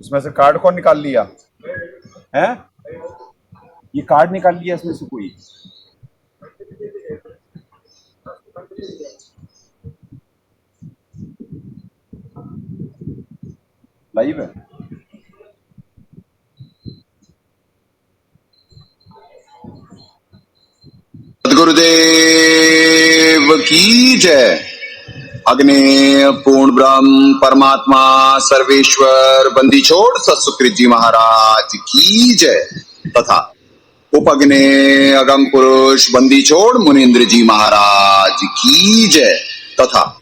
इसमें से कार्ड कौन निकाल लिया है? ये कार्ड निकाल लिया इसमें से कोई? लाइव है? सदगुरुदेव की जय। अग्नि पूर्ण ब्रह्म परमात्मा सर्वेश्वर बंदी छोड़ सत्सुकृत जी महाराज की जय तथा उपग्ने अगम पुरुष बंदी छोड़ मुनीन्द्र जी महाराज की जय तथा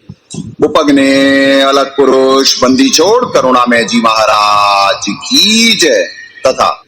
उपग्ने अलग पुरुष बंदी छोड़ करुणामय जी महाराज की जय तथा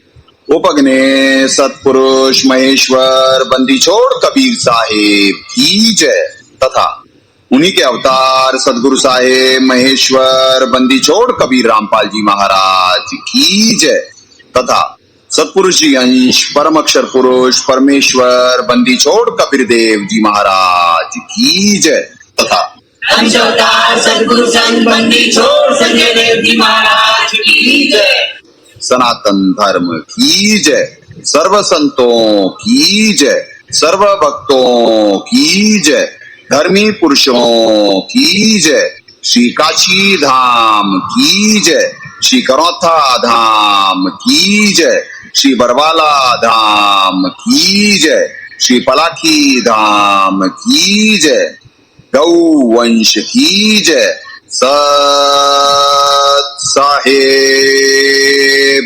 उपग्ने सतपुरुष महेश्वर बंदी छोड़ कबीर साहेब की जय तथा उन्हीं के अवतार सदगुरु साहेब महेश्वर बंदी छोड़ कबीर रामपाल जी महाराज की जय तथा सतपुरुष जी अंश परम अक्षर पुरुष परमेश्वर बंदी छोड़ कबीर देव जी महाराज की जय तथा अंश अवतार सदगुरु संत बंदी छोड़ संजय देव जी महाराज की जय। सनातन धर्म की जय। सर्व संतों की जय। सर्व भक्तों की जय। धर्मी पुरुषों की जय। श्री काशी धाम की जय। श्री करौथा धाम की जय। श्री बरवाला धाम की जय। श्री पलाखी धाम की जय। गौ वंश की जय। सत साहेब।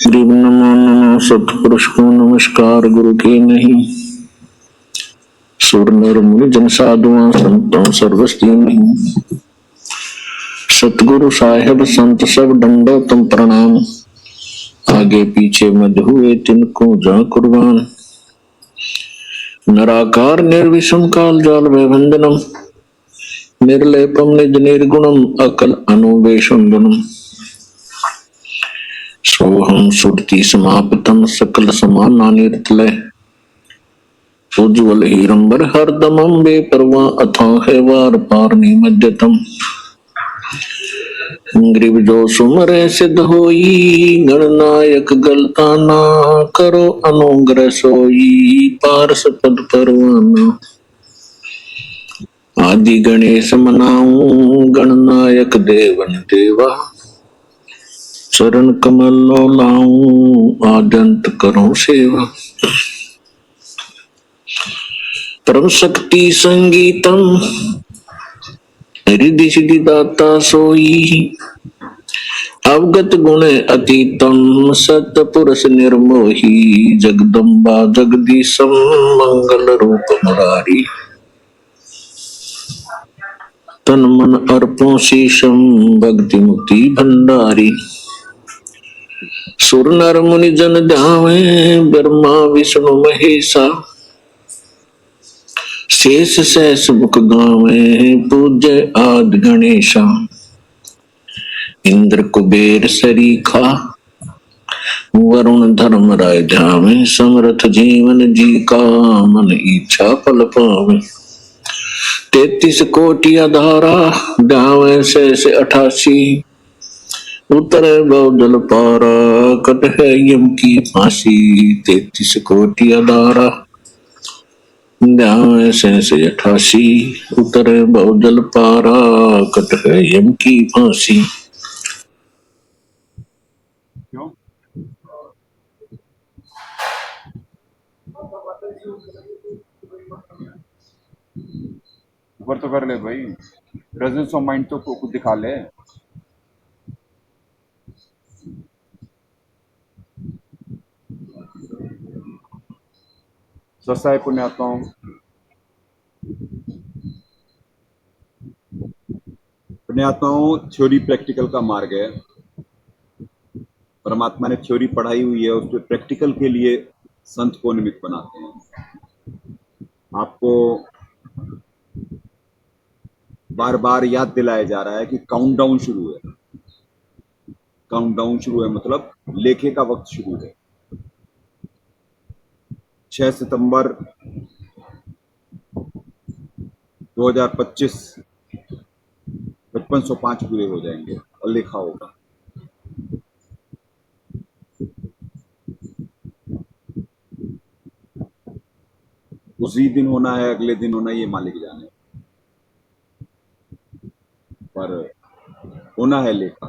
गुरु नमो नमो सतपुरुष को नमस्कार गुरु के नहीं। सुर नर मुनि जन साधुआ संतों सर्वस्ती नहीं। सतगुरु साहेब संत सब डंडो तुम प्रणाम। आगे पीछे मध हुए तिनको जा कुर्बान। नराकार निर्विषम काल जाल वैभंजनम। निर्लेपम निज निर्गुणम अकल अनुवेशुंदनम। सोहम सुरति समापितम सकल समाना निर्तलय। उज्ज्वल हीरंबर हरदमं बेपरवा अथाह वार पार निमज्जतम। ग्रीव जो सुमरे सिद्ध होई गणनायक गलता ना करो अनुग्रह सोई पारस पद परवाना। आदि गणेश मनाऊं गणनायक देवन देवा। चरण कमल लो लाऊं आदंत करो सेवा। परम शक्ति संगीतम रिद्धि सिद्धि दाता सोई। अवगत गुण अतीतम सत पुरुष निर्मोही। जगदम्बा जगदीशम मंगल रूप मुरारी। तन मन अर्पो शीशम भक्ति मुक्ति भंडारी। सुर नर मुनि जन ध्यावे ब्रह्मा विष्णु महेशा। शेष सहस मुख गावे पूज्य आदि गणेशा। इंद्र कुबेर सरीखा वरुण धर्म राय ध्यावे। समर्थ जीवन जी का मन इच्छा फल पावे। 33 कोटि अधारा ध्यावे शेष 88। उतरे बहुजल पारा कट है यम की फांसी। 33 कोटि अधारा ध्यावे शेष 88। उतरे बहुजल पारा कट है यम की फांसी। क्यों? ऊपर तो कर ले भाई, प्रेजेंस ऑफ माइंड तो कुछ दिखा ले। सस्ता है पुण्यात्माओं। पुण्यात्माओं, थ्योरी प्रैक्टिकल का मार्ग है। परमात्मा ने थ्योरी पढ़ाई हुई है, उसके प्रैक्टिकल के लिए संत को निमित्त बनाते हैं। आपको बार बार याद दिलाया जा रहा है कि काउंटडाउन शुरू है। काउंटडाउन शुरू है मतलब लेखे का वक्त शुरू है। 6 सितंबर 2025 5505 पूरे हो जाएंगे और लेखा होगा। उसी दिन होना है, अगले दिन होना है, ये मालिक जाने, पर होना है लेखा,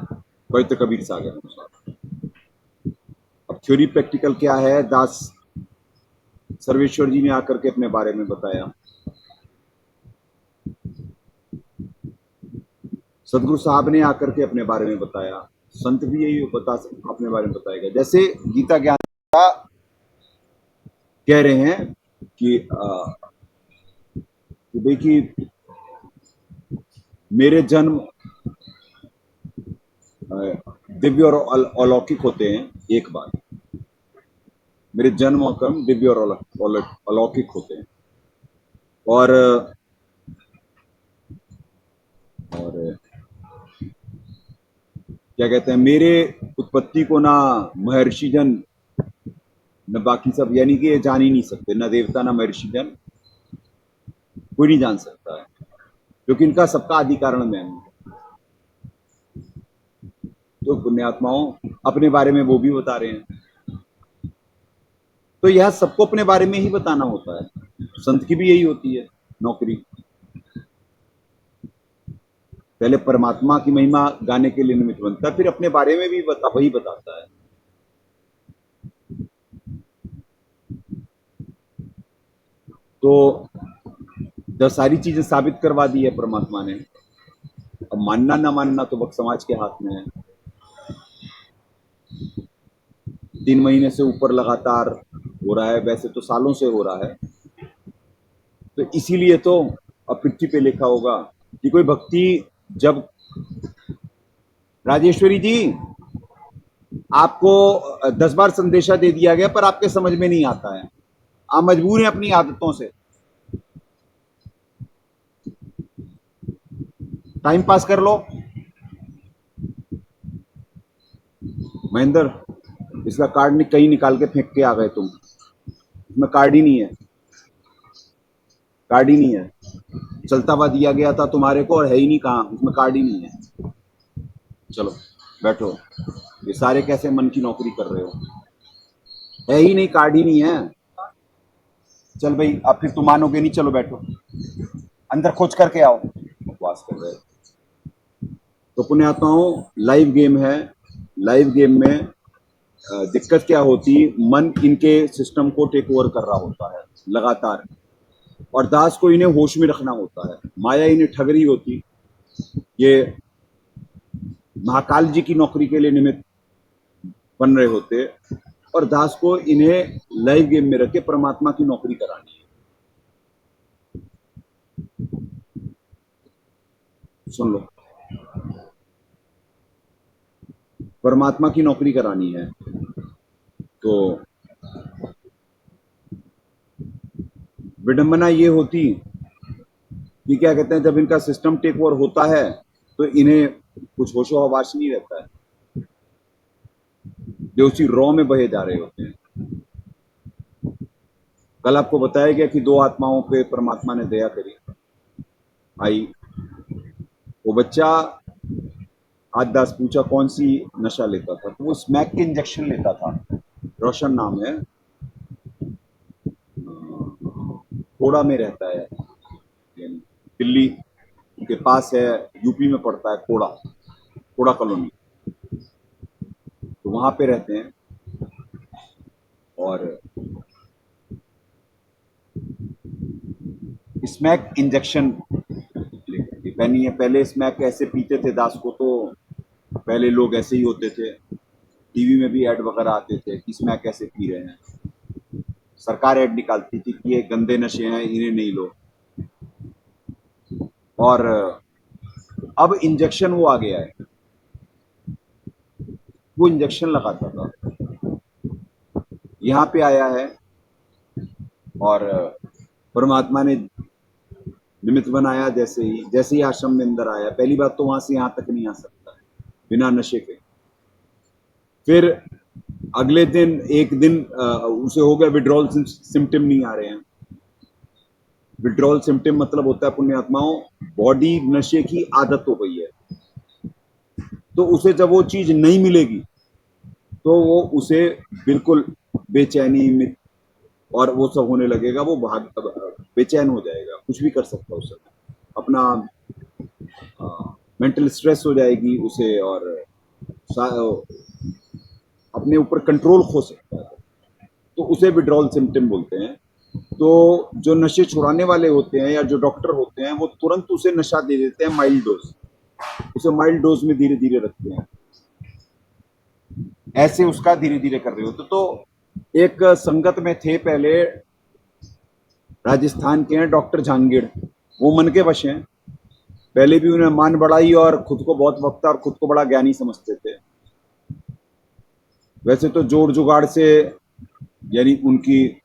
पवित्र कबीर सागर अनुसार। अब थ्योरी प्रैक्टिकल क्या है, दास सर्वेश्वर जी ने आकर के अपने बारे में बताया, सदगुरु साहब ने आकर के अपने बारे में बताया, संत भी यही अपने बारे में बताएगा। जैसे गीता ज्ञान का कह रहे हैं कि भाई कि मेरे जन्म दिव्य और अलौकिक होते हैं, एक बार मेरे जन्म और कर्म दिव्य और अलौकिक होते हैं, और क्या कहते हैं, मेरे उत्पत्ति को ना महर्षि जन न बाकी सब, यानी कि ये जान ही नहीं सकते, ना देवता ना महर्षि जन, कोई नहीं जान सकता है, क्योंकि इनका सबका आदि कारण मैं हूं। तो पुण्यात्माओं अपने बारे में वो भी बता रहे हैं, तो यह सबको अपने बारे में ही बताना होता है। संत की भी यही होती है नौकरी, पहले परमात्मा की महिमा गाने के लिए निमित्त बनता है, फिर अपने बारे में भी वही बताता है। तो जब सारी चीजें साबित करवा दी है परमात्मा ने, अब मानना ना मानना तो भक्त समाज के हाथ में है। 3 महीने से ऊपर लगातार हो रहा है, वैसे तो सालों से हो रहा है, तो इसीलिए तो अब पृथ्वी पे लिखा होगा कि कोई भक्ति जब, राजेश्वरी जी आपको 10 बार संदेशा दे दिया गया पर आपके समझ में नहीं आता है, आप मजबूर हैं अपनी आदतों से, टाइम पास कर लो। महेंद्र इसका कार्ड कहीं निकाल के फेंक के आ गए तुम, इसमें कार्ड ही नहीं है, कार्ड ही नहीं है, चलता हुआ दिया गया था तुम्हारे को और है ही नहीं, कहाँ, उसमें कार्ड ही नहीं है। चलो बैठो, ये सारे कैसे मन की नौकरी कर रहे हो, है ही नहीं, कार्ड ही नहीं है। चल भाई अब फिर तुम मानोगे नहीं, चलो बैठो अंदर खोज करके आओ, बकवास कर रहे हो। तो पुण्यात्माओं लाइव गेम है, लाइव गेम में दिक्कत क्या होती, मन इनके सिस्टम को टेक ओवर कर रहा होता है लगातार, और दास को इन्हें होश में रखना होता है। माया इन्हें ठग रही होती, ये महाकाल जी की नौकरी के लिए निमित्त बन रहे होते, और दास को इन्हें लाइव गेम में रख के परमात्मा की नौकरी करानी है। सुन लो, परमात्मा की नौकरी करानी है, तो विडंबना ये होती कि क्या कहते हैं, जब इनका सिस्टम टेक ओवर होता है तो इन्हें कुछ होशो हवास नहीं रहता है, जो उसी रॉ में बहे जा रहे होते हैं। कल आपको बताया गया कि 2 आत्माओं पे परमात्मा ने दया करी, आई वो बच्चा, आज दास पूछा कौन सी नशा लेता था, तो वो स्मैक के इंजेक्शन लेता था, रोशन नाम है, कोड़ा में रहता है, दिल्ली के पास है, यूपी में पड़ता है, कोड़ा कॉलोनी, तो वहां पे रहते हैं। और स्मैक इंजेक्शन पहनी है, पहले स्मैक ऐसे पीते थे दास को, तो पहले लोग ऐसे ही होते थे, टीवी में भी ऐड वगैरह आते थे कि स्मैक ऐसे पी रहे हैं, सरकार ऐड निकालती थी कि ये गंदे नशे हैं, इन्हें नहीं लो, और अब इंजेक्शन वो आ गया है, वो इंजेक्शन लगाता था, यहाँ पे आया है, और परमात्मा ने निमित्त बनाया, जैसे ही आश्रम में अंदर आया, पहली बात तो वहां से यहाँ तक नहीं आ सकता है बिना नशे के। फिर अगले दिन, एक दिन उसे हो गया विड्रॉल सिम्टम नहीं आ रहे हैं। विड्रॉल सिम्टम मतलब होता है पुण्यात्माओं, बॉडी नशे की आदत हो गई है, तो उसे जब वो चीज नहीं मिलेगी तो वो उसे बिल्कुल बेचैनी, और वो सब होने लगेगा, वो भाग बेचैन हो जाएगा, कुछ भी कर सकता है उस समय, अपना मेंटल स्ट्रेस हो जाएगी उसे, और अपने ऊपर कंट्रोल खो सकता है, तो उसे विड्रॉल सिम्टम बोलते हैं। तो जो नशे छुड़ाने वाले होते हैं या जो डॉक्टर होते हैं वो तुरंत उसे नशा दे देते हैं, माइल्ड डोज, उसे माइल्ड डोज में धीरे धीरे रखते हैं, ऐसे उसका धीरे धीरे कर रहे होते। तो एक संगत में थे पहले, राजस्थान के हैं डॉक्टर झांगीड़, वो मन के वश हैं, पहले भी उन्हें मान बढ़ाई और खुद को बहुत वक्ता और खुद को बड़ा ज्ञानी समझते थे। वैसे तो जोड़ जुगाड़ से, यानी उनकी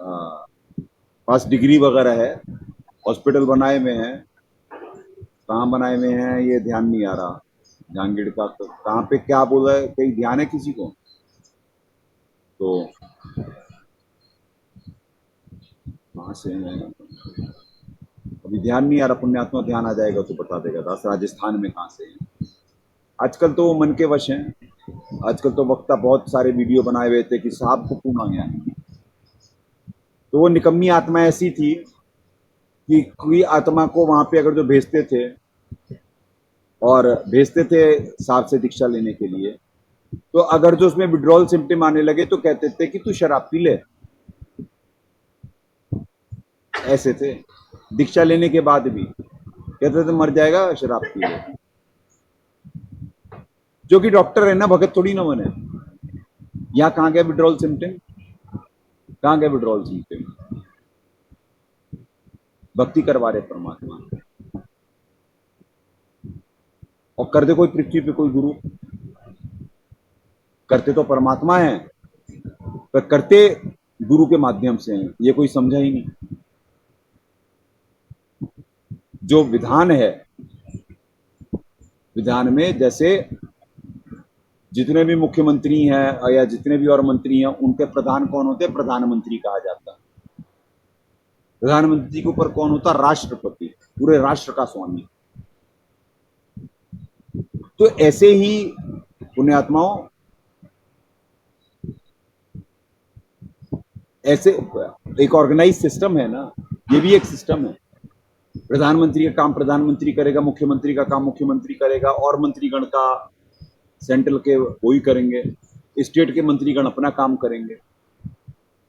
पास डिग्री वगैरह है, हॉस्पिटल बनाए हुए हैं, कहाँ बनाए हुए हैं ये ध्यान नहीं आ रहा जहांगीर का, तो कहाँ पे क्या बोला है, कहीं ध्यान है किसी को? तो कहाँ से है अभी ध्यान नहीं आ रहा, पुण्यात्मा ध्यान आ जाएगा तो बता देगा दास, राजस्थान में कहाँ से है। आजकल तो वो मन के वश हैं, आजकल तो वक्ता बहुत सारे वीडियो बनाए हुए थे कि साहब को पूर्ण ज्ञान, तो वो निकम्मी आत्मा ऐसी थी कि कोई आत्मा को वहां पे अगर जो भेजते थे और भेजते थे साहब से दीक्षा लेने के लिए, तो अगर जो उसमें विड्रॉल सिम्टम आने लगे तो कहते थे कि तू शराब पी ले, ऐसे थे। दीक्षा लेने के बाद भी कहते थे मर जाएगा शराब पी ले, जो कि डॉक्टर है ना, भगत थोड़ी ना बने। यहाँ कहाँ गया विड्रॉल सिम्टम, कहाँ गया विड्रॉल सिम्टम? भक्ति करवा रहे परमात्मा, और कर दे कोई पृथ्वी पे कोई गुरु, करते तो परमात्मा है, पर करते गुरु के माध्यम से हैं, ये कोई समझा ही नहीं। जो विधान है, विधान में जैसे जितने भी मुख्यमंत्री हैं या जितने भी और मंत्री हैं, उनके प्रधान कौन होते हैं? प्रधानमंत्री कहा जाता है। प्रधानमंत्री के ऊपर कौन होता? राष्ट्रपति, पूरे राष्ट्र का स्वामी। तो ऐसे ही पुण्यात्माओं, ऐसे एक ऑर्गेनाइज सिस्टम है ना, ये भी एक सिस्टम है। प्रधानमंत्री का काम प्रधानमंत्री करेगा, मुख्यमंत्री का काम मुख्यमंत्री करेगा, और मंत्रीगण का सेंट्रल के वही करेंगे, स्टेट के मंत्रीगण अपना काम करेंगे।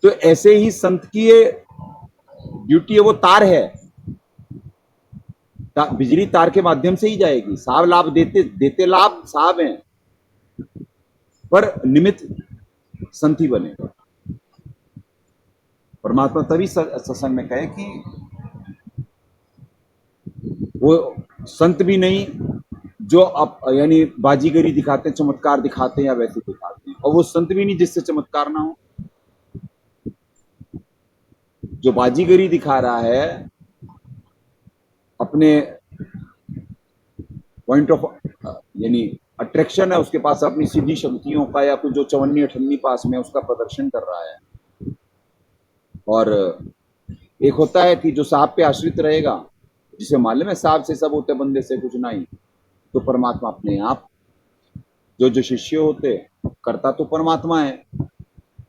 तो ऐसे ही संत की ये ड्यूटी है, वो तार है, बिजली तार के माध्यम से ही जाएगी। साहब लाभ देते देते लाभ साहब हैं, पर निमित्त संत ही बनेगा। परमात्मा तभी सत्संग में कहे कि वो संत भी नहीं जो अब यानी बाजीगरी दिखाते हैं, चमत्कार दिखाते हैं या वैसे दिखाते हैं, और वो संत भी नहीं जिससे चमत्कार ना हो। जो बाजीगरी दिखा रहा है अपने पॉइंट ऑफ यानी अट्रैक्शन है उसके पास, अपनी सीधी शक्तियों का या कुछ जो 54-58 पास में उसका प्रदर्शन कर रहा है। और एक होता है कि जो साहब पे आश्रित रहेगा, जिसे मालूम है साहब से सब होते, बंदे से कुछ नहीं, तो परमात्मा अपने आप, जो शिष्य होते करता तो परमात्मा है,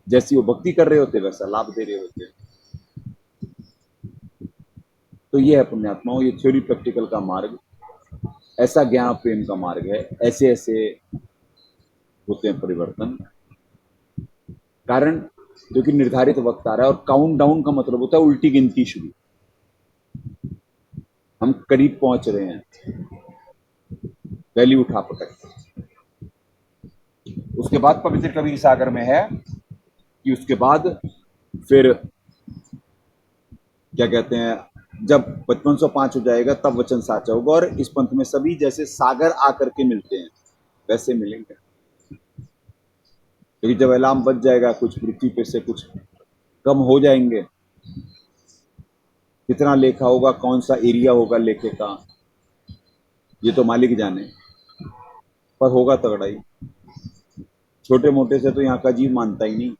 जैसी वो भक्ति कर रहे होते वैसा लाभ दे रहे होते। तो ये है पुण्यात्माओं, ये थ्योरी प्रैक्टिकल का मार्ग, ऐसा ज्ञान प्रेम का मार्ग है। ऐसे ऐसे होते हैं परिवर्तन, कारण क्योंकि निर्धारित वक्त आ रहा है, और काउंट डाउन का मतलब होता है उल्टी गिनती शुरू। हम करीब पहुंच रहे हैं, पहली उठा पटक। उसके बाद पवित्र कबीर सागर में है कि उसके बाद फिर क्या कहते हैं, जब 5505 हो जाएगा तब वचन साचा होगा, और इस पंथ में सभी जैसे सागर आकर के मिलते हैं वैसे मिलेंगे। क्योंकि जब अलार्म बज जाएगा, कुछ पृथ्वी पे से कुछ कम हो जाएंगे, कितना लेखा होगा, कौन सा एरिया होगा लेखे का, ये तो मालिक जाने, पर होगा तगड़ा ही। छोटे मोटे से तो यहाँ का जीव मानता ही नहीं,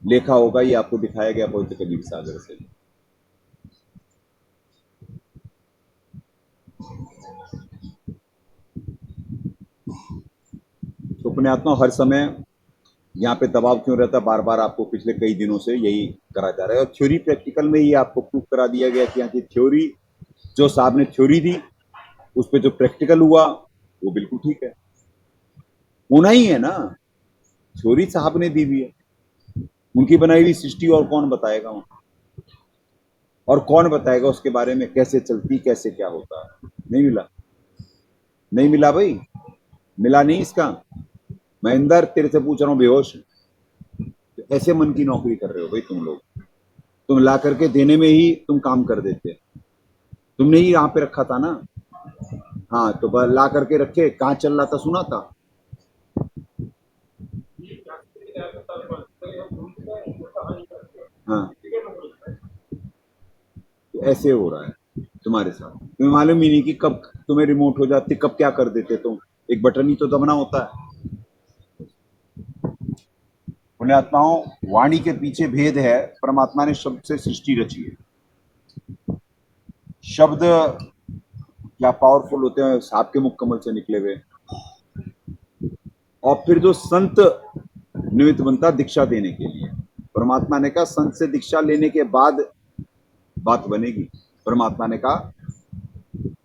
लेखा होगा, ये आपको दिखाया गया पवित्र कबीर सागर से। तो पुण्यात्मा हर समय यहाँ पे दबाव क्यों रहता है, बार बार आपको पिछले कई दिनों से यही करा जा रहा है। और थ्योरी प्रैक्टिकल में ही आपको प्रूव करा दिया गया कि यहाँ की थ्योरी, जो साहब ने थ्योरी दी, उस पर जो प्रैक्टिकल हुआ वो बिल्कुल ठीक है, होना ही है ना। थ्योरी साहब ने दी हुई है, उनकी बनाई हुई सृष्टि और कौन बताएगा वहां, और कौन बताएगा उसके बारे में, कैसे चलती, कैसे क्या होता है। नहीं मिला, नहीं मिला भाई, मिला नहीं इसका। महेंद्र तेरे से पूछ रहा हूँ बेहोश, तो ऐसे मन की नौकरी कर रहे हो भाई तुम लोग। तुम ला करके देने में ही तुम काम कर देते, तुमने ही यहाँ पे रखा था ना। हाँ तो ला करके रखे, कहाँ चल रहा था सुना था। हाँ तो ऐसे हो रहा है तुम्हारे साथ, तुम्हें मालूम ही नहीं कि कब तुम्हें रिमोट हो जाती, कब क्या कर देते तुम। एक बटन ही तो दबना होता है। पुण्यात्माओं, वाणी के पीछे भेद है। परमात्मा ने शब्द से सृष्टि रची है। शब्द क्या पावरफुल होते हैं, सांप के मुख कमल से निकले हुए। और फिर जो संत निमित्त बनता दीक्षा देने के लिए, परमात्मा ने कहा संत से दीक्षा लेने के बाद बात बनेगी। परमात्मा ने कहा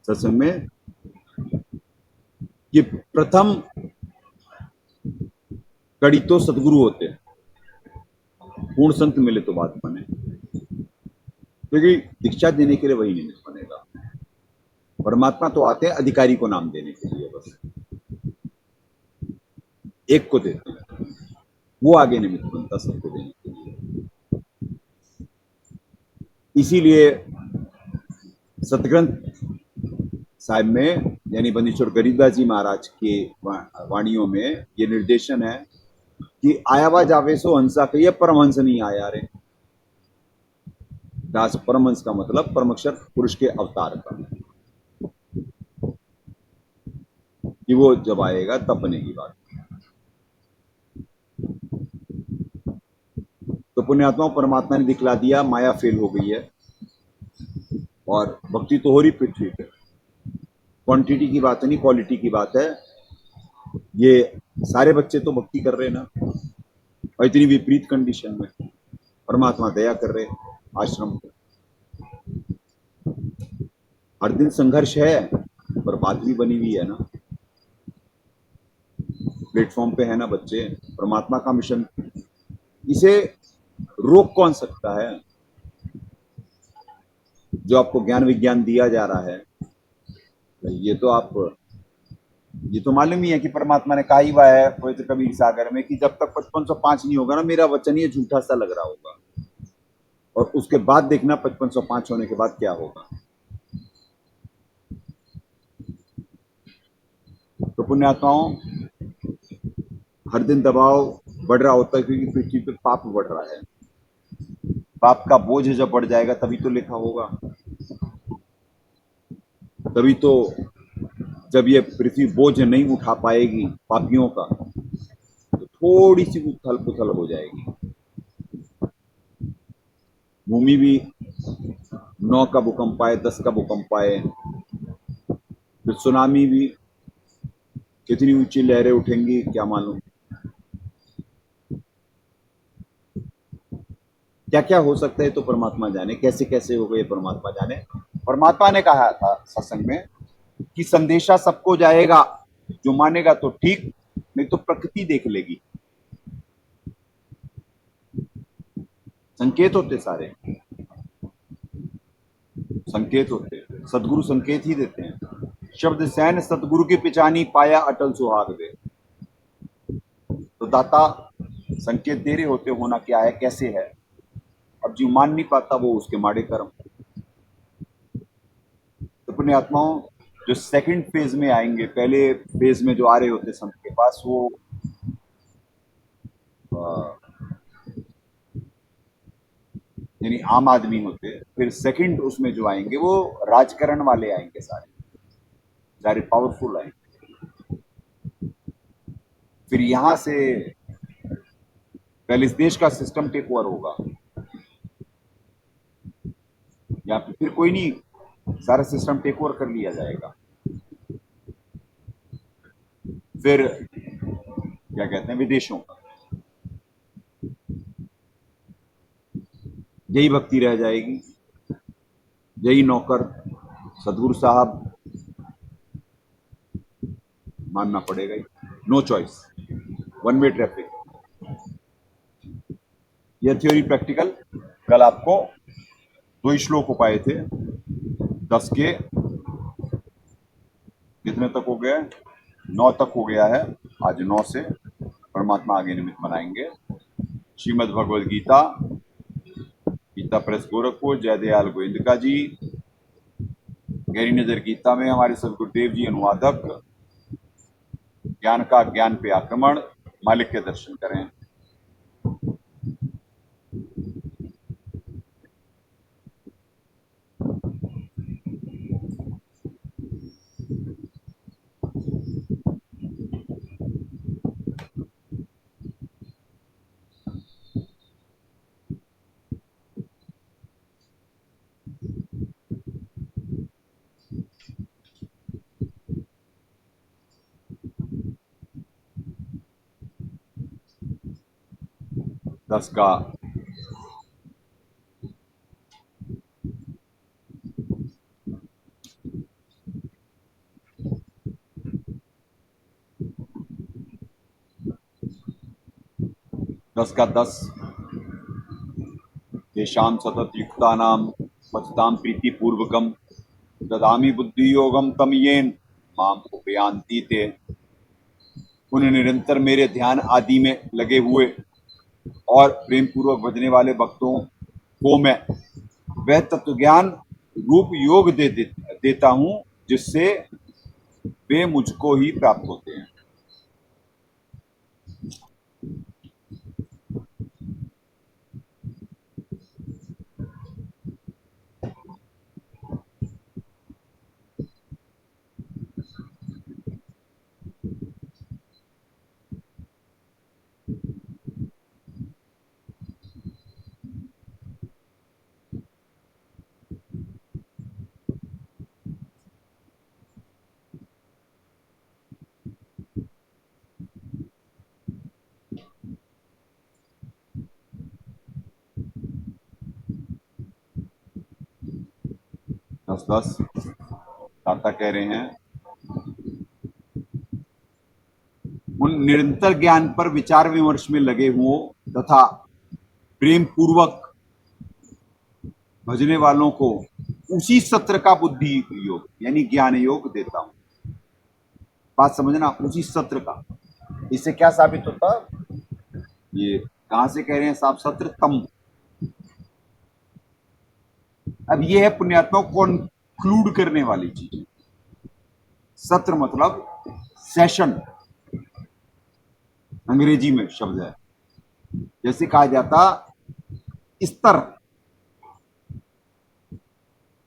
सत्संग में कि प्रथम कड़ी तो सदगुरु होते हैं, पूर्ण संत मिले तो बात बने। क्योंकि दीक्षा देने के लिए वही निमित्त बनेगा। परमात्मा तो आते हैं अधिकारी को नाम देने के लिए, बस एक को देते हैं, वो आगे निमित्त बनता सबको देने के लिए। इसीलिए सतग्रंथ साहिब में, यानी बंदीश्वर गरीबदास जी महाराज के वाणियों में ये निर्देशन है कि आयावा जावे सो हंसा कहिए, परमहंस नहीं आया रे। दास परमहंस का मतलब परमक्षर पुरुष के अवतार का, कि वो जब आएगा तब बनेगी बात। तो पुण्यात्मा, परमात्मा ने दिखला दिया, माया फेल हो गई है और भक्ति तो हो रही पृथ्वी पे। क्वांटिटी की बात नहीं, क्वालिटी की बात है। ये सारे बच्चे तो भक्ति कर रहे हैं ना, और इतनी विपरीत कंडीशन में परमात्मा दया कर रहे आश्रम पे। हर दिन संघर्ष है, पर बात भी बनी हुई है ना, प्लेटफॉर्म पे है ना बच्चे। परमात्मा का मिशन, इसे रोक कौन सकता है? जो आपको ज्ञान विज्ञान दिया जा रहा है, ये तो मालूम ही है कि परमात्मा ने कहा ही हुआ है पवित्र कबीर सागर में कि जब तक 5505 नहीं होगा ना, मेरा वचन ये झूठा सा लग रहा होगा, और उसके बाद देखना 5505 होने के बाद क्या होगा। तो पुण्यात्माओं, हर दिन दबाव बढ़ रहा होता है, क्योंकि पृथ्वी पे पाप बढ़ रहा है। पाप का बोझ जब बढ़ जाएगा तभी तो लिखा होगा, तभी तो जब ये पृथ्वी बोझ नहीं उठा पाएगी पापियों का, तो थोड़ी सी उथल पुथल हो जाएगी। भूमि भी 9 का भूकंप आए, 10 का भूकंप आए, फिर सुनामी भी, कितनी ऊंची लहरें उठेंगी क्या मालूम, क्या क्या हो सकता है तो परमात्मा जाने, कैसे कैसे हो गए परमात्मा जाने। परमात्मा ने कहा था सत्संग में कि संदेशा सबको जाएगा, जो मानेगा तो ठीक, नहीं तो प्रकृति देख लेगी। संकेत होते सारे, संकेत होते, सदगुरु संकेत ही देते हैं। शब्द सैन सतगुरु की पिचानी, पाया अटल सुहाग दे। तो दाता संकेत दे रहे होते, होना क्या है कैसे है। अब जो मान नहीं पाता वो उसके माड़े कर्म। तो अपने आत्माओं, जो सेकंड फेज में आएंगे, पहले फेज में जो आ रहे होते संत के पास, वो यानी आम आदमी होते। फिर सेकंड उसमें जो आएंगे वो राजकरण वाले आएंगे, सारे सारे पावरफुल आएंगे। फिर यहां से पहले इस देश का सिस्टम टेक ओवर होगा, या फिर कोई नहीं, सारा सिस्टम टेक ओवर कर लिया जाएगा। फिर क्या कहते हैं, विदेशों का। यही भक्ति रह जाएगी, यही नौकर सदगुरु साहब मानना पड़ेगा, no choice, one way traffic. यह थ्योरी प्रैक्टिकल कल आपको 2 श्लोक हो पाए थे, 10 के कितने तक हो गया, 9 तक हो गया है। आज 9 से परमात्मा आगे निमित्त बनाएंगे। श्रीमद् भगवद गीता, गीता प्रेस गोरखपुर, जय दयाल गोविंद जी। गहरी नजर गीता में हमारे सदगुरुदेव जी अनुवादक। ज्ञान का ज्ञान पे आक्रमण, मालिक के दर्शन करें। दस का दस का 10 तेषां सतत युक्तानां पचतां प्रीति पूर्वकम ददामि बुद्धि योगम तम येन माम उपयांति ते। उन्हें निरंतर मेरे ध्यान आदि में लगे हुए और प्रेम पूर्वक भजने वाले भक्तों को मैं वह तत्व ज्ञान रूप योग देता हूं जिससे वे मुझको ही प्राप्त होते हैं। दस दस दाता कह रहे हैं, उन निरंतर ज्ञान पर विचार विमर्श में लगे हुओं तथा प्रेम पूर्वक भजने वालों को उसी सत्र का बुद्धि योग यानी ज्ञान योग देता हूं। बात समझना, उसी सत्र का। इससे क्या साबित होता, ये कहां से कह रहे हैं साहब, सत्र तम। अब ये है पुण्यात्मा को कंक्लूड करने वाली चीज। सत्र मतलब सेशन, अंग्रेजी में शब्द है। जैसे कहा जाता स्तर,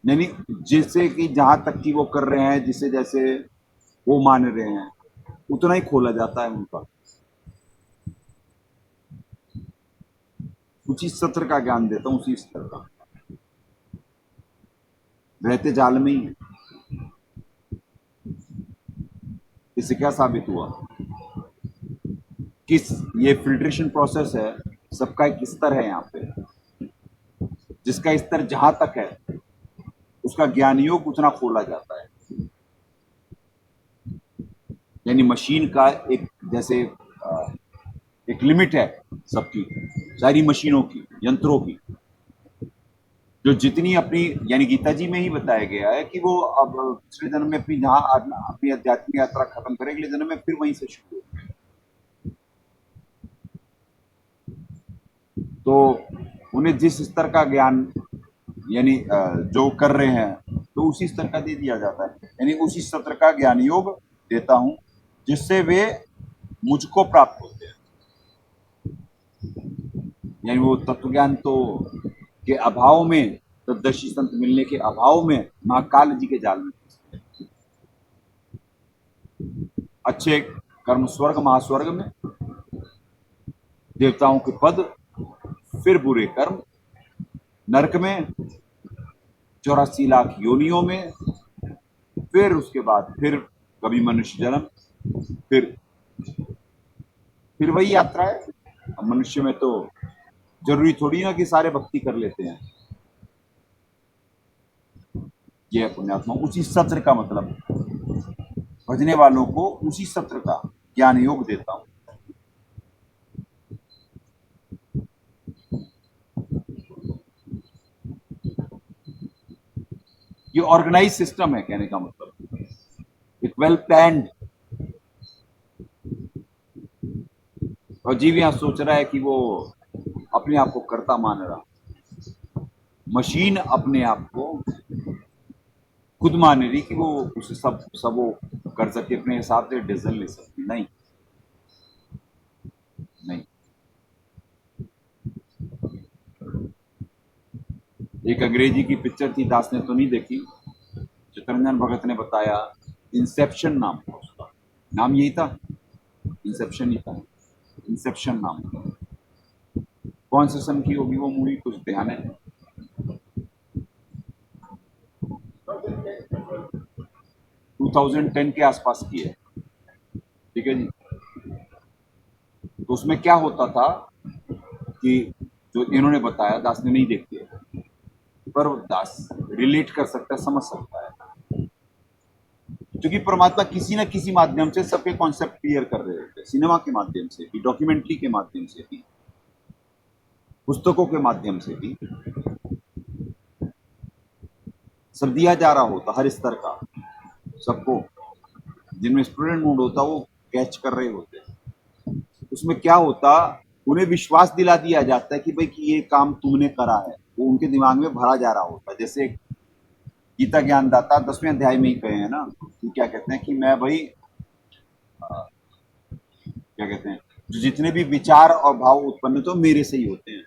यानी जैसे कि जहां तक कि वो कर रहे हैं, जिसे जैसे वो मान रहे हैं उतना ही खोला जाता है उनका। उसी सत्र का ज्ञान देता हूं, उसी स्तर का। रहते जाल में ही। इससे क्या साबित हुआ, किस ये फिल्ट्रेशन प्रोसेस है, सबका एक स्तर है यहाँ पे। जिसका स्तर जहां तक है उसका ज्ञान योग उतना खोला जाता है। यानी मशीन का एक जैसे एक लिमिट है सबकी, सारी मशीनों की, यंत्रों की, जो जितनी अपनी, यानी गीता जी में ही बताया गया है कि वो अब पिछले जन्म में अपनी जहां अपनी आध्यात्मिक यात्रा खत्म करें, अगले जन्म में फिर वहीं से शुरू होगी। तो उन्हें जिस स्तर का ज्ञान यानी जो कर रहे हैं तो उसी स्तर का दे दिया जाता है। यानी उसी स्तर का ज्ञान योग देता हूं जिससे वे मुझको प्राप्त होते हैं। यानी वो तत्व ज्ञान तो के अभाव में, तत्दर्शी संत मिलने के अभाव में महाकाल जी के जाल में अच्छे कर्म स्वर्ग महास्वर्ग में, देवताओं के पद, फिर बुरे कर्म नरक में 84 लाख योनियों में, फिर उसके बाद फिर कभी मनुष्य जन्म, फिर फिर वही यात्रा है। अब मनुष्य में तो जरूरी थोड़ी ना कि सारे भक्ति कर लेते हैं। ये है पुण्यात्मा, उसी सत्र का मतलब, भजने वालों को उसी सत्र का ज्ञान योग देता हूं। ये ऑर्गेनाइज सिस्टम है, कहने का मतलब एक वेल प्लान्ड। और जीव यहां सोच रहा है कि वो अपने आप को कर्ता मान रहा, मशीन अपने आप को खुद मान रही कि वो उसे सब वो कर सकती, अपने हिसाब से डिसीजन ले सकती। नहीं नहीं, एक अंग्रेजी की पिक्चर थी, दास ने तो नहीं देखी, चितरंजन भगत ने बताया, इंसेप्शन नाम था उसका। नाम यही था, इंसेप्शन ही था, इंसेप्शन नाम था। कौन से सन की होगी वो मूवी, कुछ ध्यान है? 2010 के आसपास की है, ठीक है जी। तो उसमें क्या होता था कि जो इन्होंने बताया, दास ने नहीं देखी है, पर वो दास रिलेट कर सकता है, समझ सकता है, क्योंकि परमात्मा किसी न किसी माध्यम से सबके कॉन्सेप्ट क्लियर कर रहे होते हैं। सिनेमा के माध्यम से भी, डॉक्यूमेंट्री के माध्यम से भी, पुस्तकों के माध्यम से भी सब दिया जा रहा होता, हर स्तर का सबको। जिनमें स्टूडेंट मूड होता वो कैच कर रहे होते। उसमें क्या होता, उन्हें विश्वास दिला दिया जाता है कि भाई कि ये काम तुमने करा है, वो उनके दिमाग में भरा जा रहा होता है। जैसे गीता ज्ञानदाता 10वें अध्याय में ही कहे हैं ना कि क्या कहते हैं कि मैं भाई क्या कहते हैं, जो जितने भी विचार और भाव उत्पन्न होते हैं मेरे से ही होते हैं।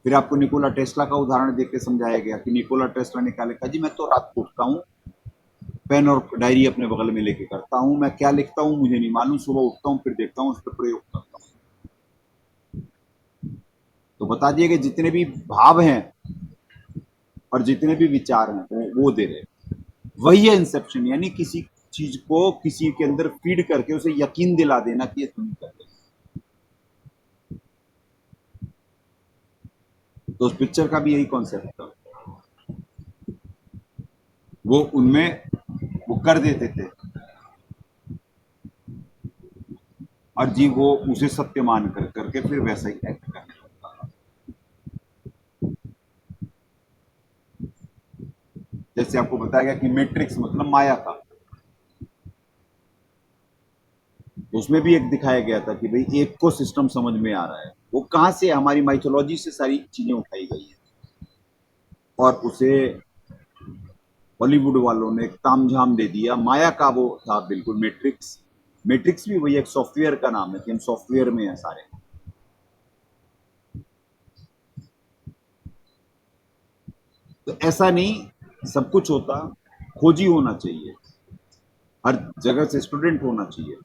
फिर आपको निकोला टेस्ला का उदाहरण देख के समझाया गया कि निकोला टेस्ला ने क्या लिखा, जी मैं तो रात को उठता हूँ, पेन और डायरी अपने बगल में लेके करता हूँ, मैं क्या लिखता हूँ मुझे नहीं मालूम, सुबह उठता हूँ फिर देखता हूँ, उस पर प्रयोग करता हूँ। तो बता दिए कि जितने भी भाव हैं और जितने भी विचार हैं वो दे रहे। वही है इंसेप्शन, यानी किसी चीज को किसी के अंदर फीड करके उसे यकीन दिला देना कि ये तुम कर रहे। तो उस पिक्चर का भी यही कॉन्सेप्ट था, वो उनमें वो कर देते थे और जीव वो उसे सत्य मान कर करके फिर वैसा ही एक्ट करने लगता था। जैसे आपको बताया गया कि मैट्रिक्स मतलब माया था, तो उसमें भी एक दिखाया गया था कि भाई एक को सिस्टम समझ में आ रहा है, वो कहां से, हमारी माइथोलॉजी से सारी चीजें उठाई गई है और उसे बॉलीवुड वालों ने तामझाम दे दिया। माया का वो था बिल्कुल मैट्रिक्स। मैट्रिक्स भी वही एक सॉफ्टवेयर का नाम है कि हम सॉफ्टवेयर में हैं सारे। तो ऐसा नहीं सब कुछ होता, खोजी होना चाहिए, हर जगह से स्टूडेंट होना चाहिए,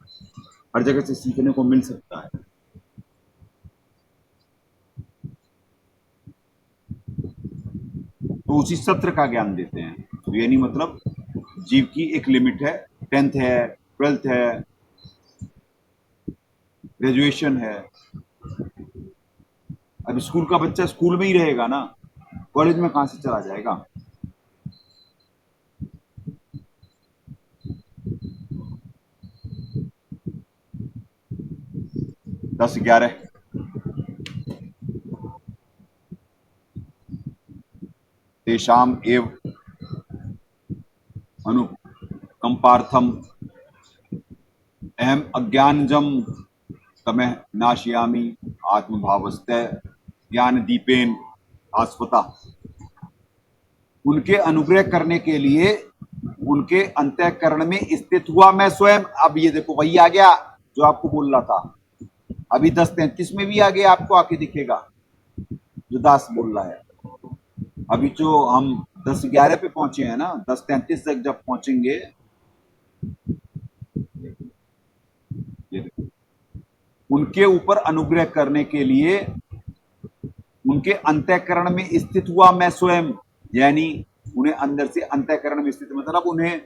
हर जगह से सीखने को मिल सकता है। तो उसी सत्र का ज्ञान देते हैं। तो यानी मतलब जीव की एक लिमिट है, 10th है, 12th है, ग्रेजुएशन है। अब स्कूल का बच्चा स्कूल में ही रहेगा ना, कॉलेज में कहां से चला जाएगा? दस 11 तेषाम एव अनुकंपार्थम अहम अज्ञानजम तमः नाशयामि आत्मभावस्ते ज्ञान दीपेन आस्वता। उनके अनुग्रह करने के लिए उनके अंतःकरण में स्थित हुआ मैं स्वयं। अब ये देखो वही आ गया जो आपको बोल रहा था, अभी 10:33 में भी आ गया, आपको आके दिखेगा जो दास बोल रहा है। अभी जो हम 10:11 पे पहुंचे हैं ना, 10:33 तक जब पहुंचेंगे, ये देखो, उनके ऊपर अनुग्रह करने के लिए उनके अंतःकरण में स्थित हुआ मैं स्वयं, यानी उन्हें अंदर से अंतःकरण में स्थित, मतलब उन्हें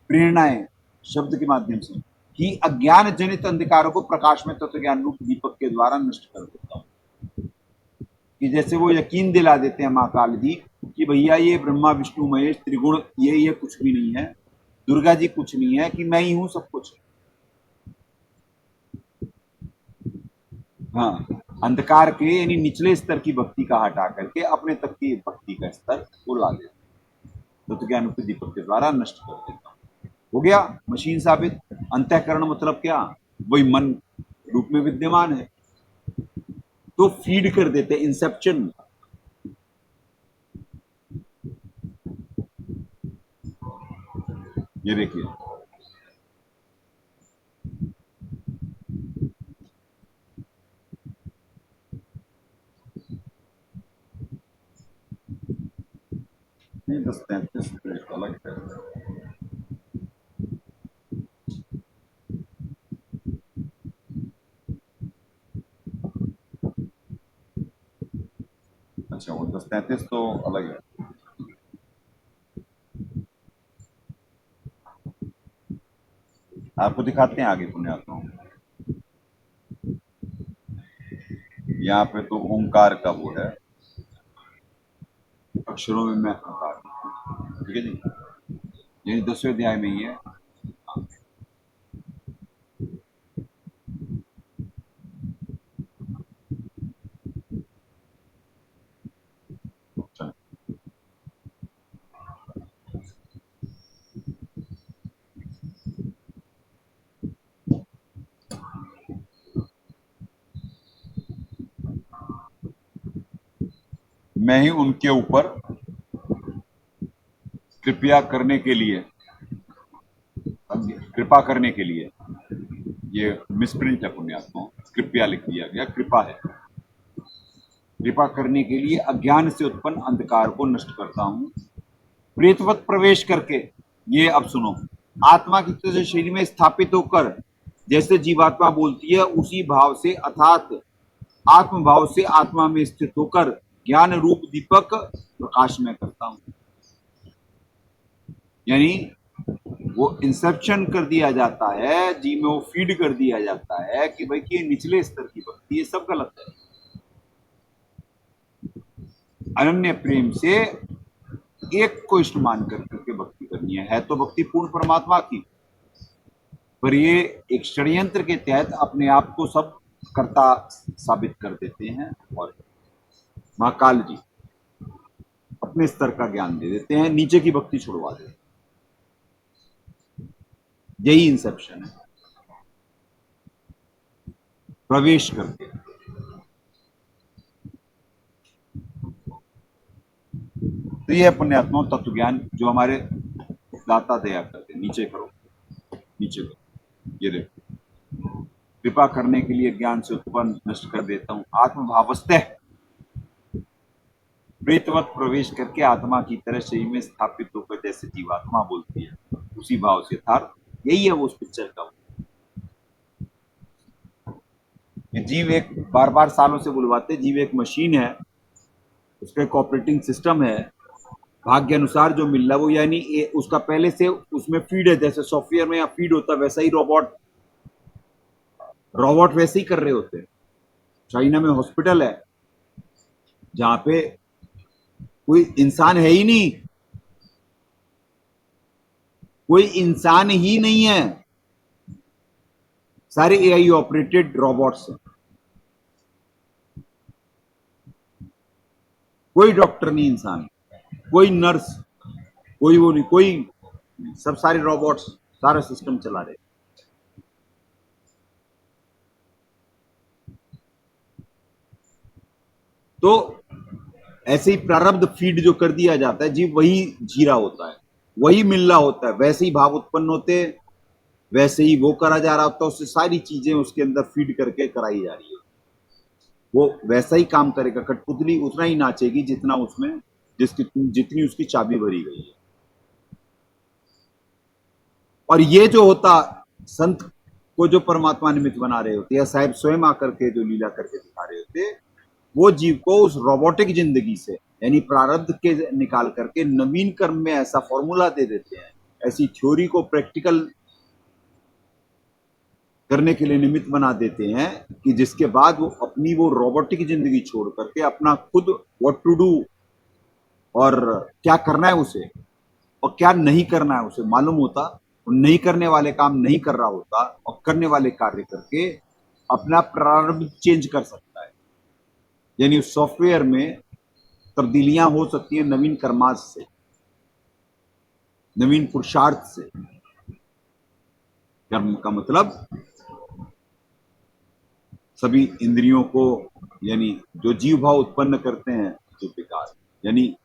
प्रेरणाएं शब्द के माध्यम से कि अज्ञान जनित अंधकारों को प्रकाश में तत्व ज्ञान रूप दीपक के द्वारा नष्ट कर देता हूं। कि जैसे वो यकीन दिला देते हैं महाकाल जी कि भैया ये ब्रह्मा विष्णु महेश त्रिगुण ये कुछ भी नहीं है, दुर्गा जी कुछ नहीं है, कि मैं ही हूं सब कुछ। हाँ, अंधकार के यानी निचले स्तर की भक्ति का हटा करके अपने तक की भक्ति का स्तर वो ला देते, तत्व ज्ञान रूप दीपक के द्वारा नष्ट कर देता हूं। हो गया मशीन साबित। अंतःकरण मतलब क्या? वही मन रूप में विद्यमान है, तो फीड कर देते इंसेप्शन। ये देखिए, नहीं 10:33 अलग है। अच्छा, वो 10:33 तो अलग है। आपको दिखाते हैं आगे पुण्यात्माओं। यहाँ पे तो ओंकार का वो है, अक्षरों में मैं आकार, ठीक है जी, यानी 10वें अध्याय में ही है। अच्छा, मैं ही उनके ऊपर कृपया करने के लिए, कृपा करने के लिए, ये मिसप्रिंट है पुण्यात्मा, कृपया लिख दिया गया, कृपा है। कृपा करने के लिए अज्ञान से उत्पन्न अंधकार को नष्ट करता हूं, प्रेतवत प्रवेश करके। ये अब सुनो, आत्मा की तरह से शरीर में स्थापित होकर जैसे जीवात्मा बोलती है उसी भाव से, अर्थात आत्म भाव से आत्मा में स्थित होकर ज्ञान रूप दीपक प्रकाश में करता हूं। यानी वो इंसेप्शन कर दिया जाता है जी में, वो फीड कर दिया जाता है कि भाई कि निचले स्तर की भक्ति, ये सब गलत है। अनन्य प्रेम से एक को इष्ट मान करके भक्ति करनी है तो भक्ति पूर्ण परमात्मा की, पर ये एक षड्यंत्र के तहत अपने आप को सब कर्ता साबित कर देते हैं और महाकाल जी अपने स्तर का ज्ञान दे देते हैं, नीचे की भक्ति छुड़वा देते हैं। यही इंसेप्शन है, प्रवेश करके। तो यह पुण्यात्मा तत्व ज्ञान जो हमारे दाता दया करते हैं। नीचे करो, नीचे करो, ये देखो, कृपा करने के लिए ज्ञान से उत्पन्न नष्ट कर देता हूं, आत्मभावस्थः प्रेतवत प्रवेश करके आत्मा की तरह शरीर में स्थापित होकर जैसे जीवात्मा बोलती है उसी भाव से था। यही है वो उस पिक्चर का। ये जीव एक बार बार सालों से बुलवाते, जीव एक मशीन है, उसका एक ऑपरेटिंग सिस्टम है, भाग्य अनुसार जो मिल रहा है वो, यानी उसका पहले से उसमें फीड है, जैसे सॉफ्टवेयर में फीड होता है वैसा ही रोबोट वैसे ही कर रहे होते हैं। चाइना में हॉस्पिटल है जहां पे कोई इंसान है ही नहीं, कोई इंसान ही नहीं है, सारे एआई ऑपरेटेड रोबोट्स हैं। कोई डॉक्टर नहीं इंसान, कोई नर्स, कोई वो नहीं, कोई सब सारे रोबोट्स सारा सिस्टम चला रहे। तो ऐसे ही प्रारब्ध फीड जो कर दिया जाता है जीव वही जी रहा होता है, वही मिल रहा होता है, वैसे ही भाव उत्पन्न होते, वैसे ही वो करा जा रहा होता है, उससे सारी चीजें उसके अंदर फीड करके कराई जा रही है। वो वैसा ही काम करेगा, कठपुतली उतना ही नाचेगी जितना उसमें जितनी उसकी चाबी भरी गई है। और ये जो होता संत को जो परमात्मा निमित्त बना रहे होते या साहब स्वयं आकर के जो लीला करके दिखा रहे होते, वो जीव को उस रोबोटिक जिंदगी से यानी प्रारब्ध के निकाल करके नवीन कर्म में ऐसा फॉर्मूला दे देते हैं, ऐसी थ्योरी को प्रैक्टिकल करने के लिए निमित्त बना देते हैं कि जिसके बाद वो अपनी वो रोबोटिक जिंदगी छोड़ करके अपना खुद व्हाट टू डू और क्या करना है उसे और क्या नहीं करना है उसे मालूम होता, वो नहीं करने वाले काम नहीं कर रहा होता और करने वाले कार्य करके अपना प्रारंभ चेंज कर सकता है। यानी उस सॉफ्टवेयर में तब्दीलियां हो सकती हैं नवीन कर्माश से, नवीन पुरुषार्थ से। कर्म का मतलब सभी इंद्रियों को, यानी जो जीव भाव उत्पन्न करते हैं, जो विकार, यानी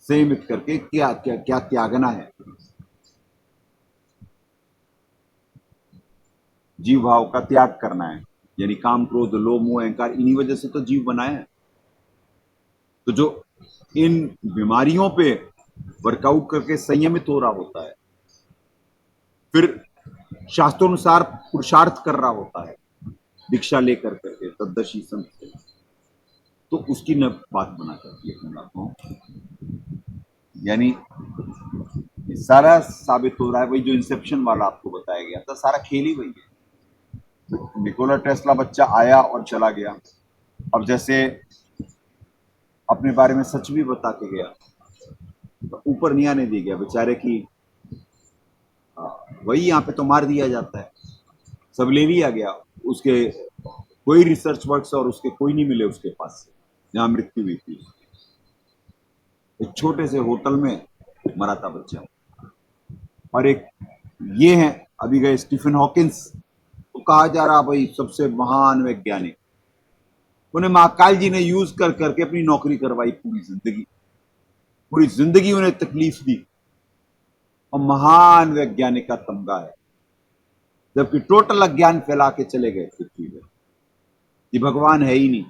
संयमित करके क्या क्या क्या त्यागना है। जीव भाव का त्याग करना है, यानी काम क्रोध लोभ मोह अहंकार, इन्हीं वजह से तो जीव बनाए हैं। तो जो इन बीमारियों पे वर्कआउट करके संयमित हो रहा होता है, फिर शास्त्रोनुसार पुरुषार्थ कर रहा होता है दीक्षा लेकर करके तद्दर्शी संत से, तो उसकी न बात बना करती है। यानी ये सारा साबित हो रहा है, वही जो इंसेप्शन वाला आपको बताया गया था, सारा खेल ही वही है। निकोला टेस्ला बच्चा आया और चला गया। अब जैसे अपने बारे में सच भी बता के गया, तो ऊपर नहीं आने दी गया बेचारे की, वही यहाँ पे तो मार दिया जाता है। सब ले लिया गया, उसके कोई रिसर्च वर्क्स और उसके कोई नहीं मिले उसके पास से, जहां मृत्यु हुई थी। एक छोटे से होटल में मरा था बच्चा। और एक ये है, अभी गए स्टीफन हॉकिंस, तो कहा जा रहा भाई सबसे महान वैज्ञानिक, उन्हें महाकाल जी ने यूज कर करके अपनी नौकरी करवाई। पूरी जिंदगी उन्हें तकलीफ दी और महान वैज्ञानिक का तमगा है, जबकि टोटल अज्ञान फैला के चले गए पृथ्वी पर कि भगवान है ही नहीं।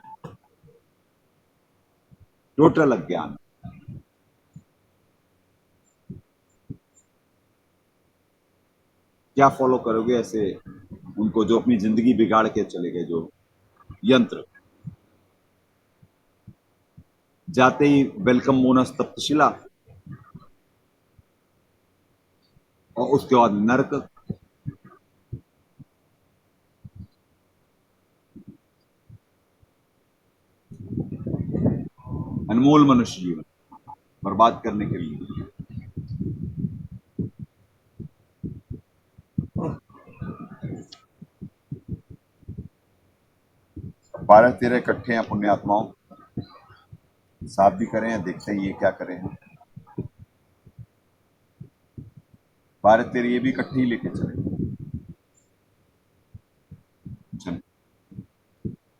टोटल अज्ञान। क्या फॉलो करोगे ऐसे उनको जो अपनी जिंदगी बिगाड़ के चले गए, जो यंत्र। जाते ही वेलकम मोनस तप्तशिला और उसके बाद नरक। अनमोल मनुष्य जीवन बर्बाद करने के लिए। बारह तेरह इकट्ठे हैं पुण्यात्माओं, साफ भी करें या देखते हैं ये क्या करें। 12-13 ये भी इकट्ठे ही लेके चले।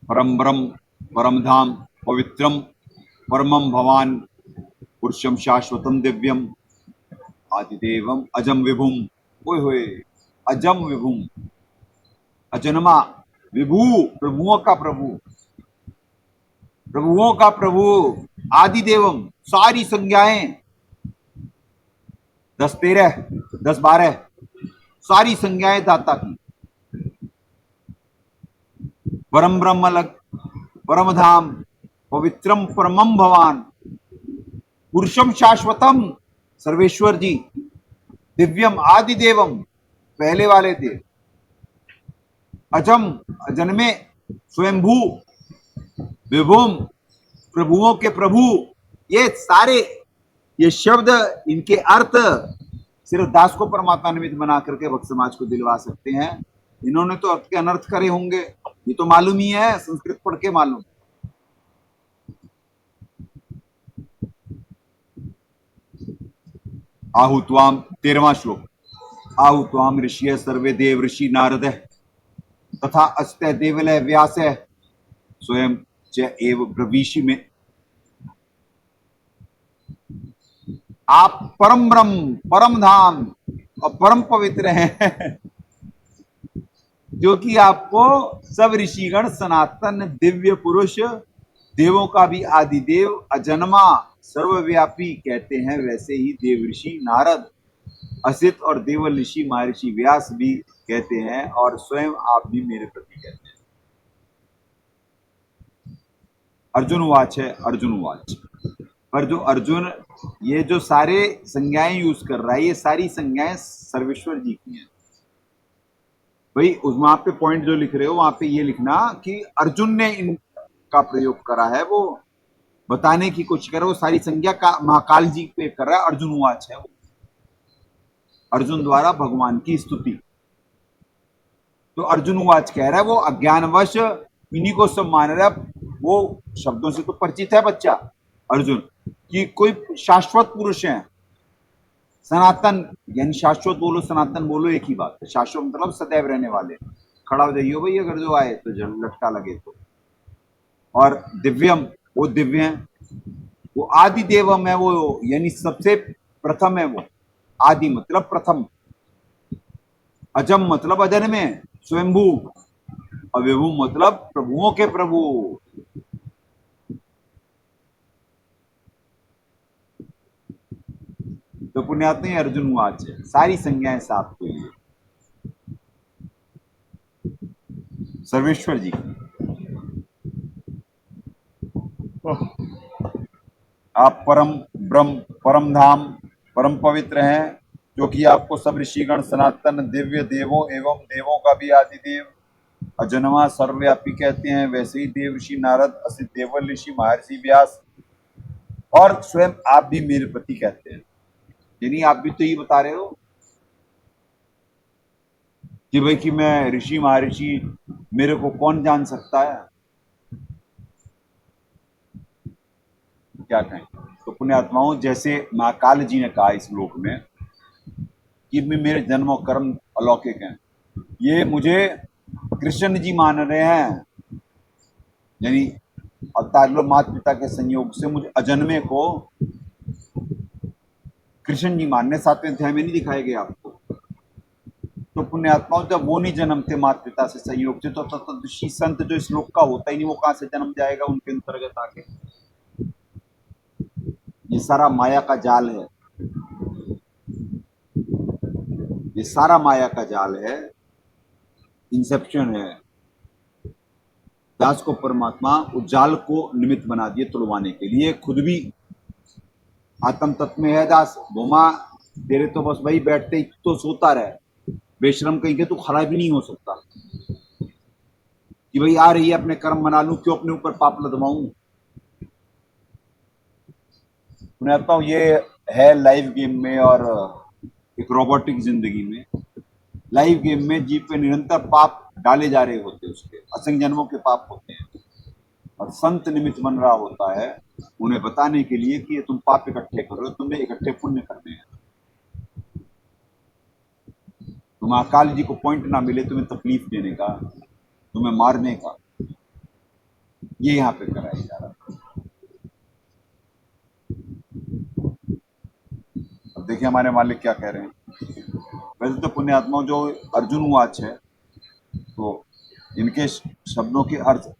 परम ब्रह्म परम धाम पवित्रम परमम भवान पुरुषम शाश्वतम दिव्यम आदिदेवम अजम विभुम। ओए होए, अजम विभुम, अजन्मा विभु, प्रभुओं का प्रभु, प्रभुओं का प्रभु, आदिदेवम, सारी संज्ञाएं 10-13 10-12 सारी संज्ञाएं दाता की। परम ब्रह्म अलग, परम धाम पवित्रम परमम भवान पुरुषम शाश्वतम सर्वेश्वर जी, दिव्यम आदिदेवम पहले वाले थे, अजम अजन्मे स्वयंभू, विभुम प्रभुओं के प्रभु। ये सारे ये शब्द, इनके अर्थ सिर्फ दास को परमात्मा निमित्त बना करके भक्त समाज को दिलवा सकते हैं। इन्होंने तो अर्थ के अनर्थ करे होंगे, ये तो मालूम ही है, संस्कृत पढ़ के मालूम। आहुत्वाम 13वां श्लोक, आहुत्वाम ऋषि सर्वे देव ऋषि नारद तथा अस्ते देवलय व्यास स्वयं च एव ब्रवीषि में। आप परम ब्रह्म परम धाम और परम पवित्र हैं जो कि आपको सब ऋषिगण सनातन दिव्य पुरुष, देवों का भी आदि देव, अजन्मा सर्वव्यापी कहते हैं, वैसे ही देव ऋषि नारद, असित और देवल ऋषि महर्षि व्यास भी कहते हैं, और स्वयं आप भी मेरे प्रति कहते हैं। अर्जुन वाच है, अर्जुन वाच। पर जो अर्जुन ये जो सारे संज्ञाएं यूज कर रहा है, ये सारी संज्ञाएं सर्वेश्वर जी की हैं। भाई उस वहां पे पॉइंट जो लिख रहे हो वहां पे ये लिखना कि अर्जुन ने इनका प्रयोग करा है, वो बताने की कोशिश कर रहा है। वो सारी संज्ञा का महाकाल जी पे कर रहा है, अर्जुन उवाच है वो, अर्जुन द्वारा भगवान की स्तुति। तो अर्जुन उवाच कह रहा है, वो अज्ञानवश इन्हीं को सब मान रहा है। वो शब्दों से तो परिचित है बच्चा अर्जुन, कि कोई शाश्वत पुरुष है, सनातन, यानी शाश्वत बोलो सनातन बोलो एक ही बात है। शाश्वत मतलब सदैव रहने वाले। खड़ा हो जाइयो भाई अगर जो आए तो, जब लटका लगे तो। और दिव्यम, वो दिव्य है, वो आदि देवम है, वो यानी सबसे प्रथम है वो। आदि मतलब प्रथम, अजम मतलब अजन में, स्वयंभू, अविभू मतलब प्रभुओं के प्रभु। तो पुण्यात्मा ही अर्जुन उवाच है, सारी संज्ञाएं साफ हुई है सर्वेश्वर जी की। आप परम ब्रह्म, परम धाम, परम पवित्र हैं, जो कि आपको सब ऋषिगण सनातन दिव्य देवों एवं देवों का भी आदि देव अजन्मा सर्वव्यापी कहते हैं। वैसे ही देव ऋषि नारद, असित देवल ऋषि महर्षि व्यास और स्वयं आप भी मेरे प्रति कहते हैं। यानी आप भी तो ये बता रहे हो कि भाई कि मैं ऋषि महर्षि, मेरे को कौन जान सकता है। क्या कहें। तो पुण्यात्माओं, जैसे महाकाल जी ने कहा इस श्लोक में कि मेरे जन्म और कर्म अलौकिक हैं, ये मुझे कृष्ण जी मान रहे हैं। यानी अवतार लो माता पिता के संयोग से मुझे अजन्मे को कृष्ण जी मान रहे। 7वें अध्याय में नहीं दिखाए गए आपको। तो पुण्यात्माओं, जब वो नहीं जन्मते माता पिता से संयोग से, तो तत्वदर्शी संत जो इस श्लोक का होता ही नहीं, वो कहां से जन्म जाएगा उनके अंतर्गत आके। ये सारा माया का जाल है, ये सारा माया का जाल है, इंसेप्शन है। दास को परमात्मा उस जाल को निमित्त बना दिए तोड़वाने के लिए, खुद भी आत्म तत्व में है। दास बोमा तेरे तो बस वही बैठते ही तो सोता रहे, बेशरम कहीं के तू खड़ा भी नहीं हो सकता कि भाई आ रही है अपने कर्म बना लूं, क्यों अपने ऊपर पाप लदवाऊं। मैं कहता हूं ये है लाइव गेम में और एक रोबोटिक जिंदगी में। लाइव गेम में जीव पे निरंतर पाप डाले जा रहे होते, उसके असंख्य जन्मों के पाप होते हैं, और संत निमित्त बन रहा होता है उन्हें बताने के लिए कि तुम पाप इकट्ठे करो, तुम्हें इकट्ठे पुण्य करने हैं। तुम महाकाल जी को पॉइंट ना मिले तुम्हें तकलीफ देने का, तुम्हें मारने का, ये यहाँ पे कराया जा रहा है। अब देखिए हमारे मालिक क्या कह रहे हैं। वैसे तो पुण्यात्माओं, जो अर्जुन उवाच है, तो इनके शब्दों के अर्थ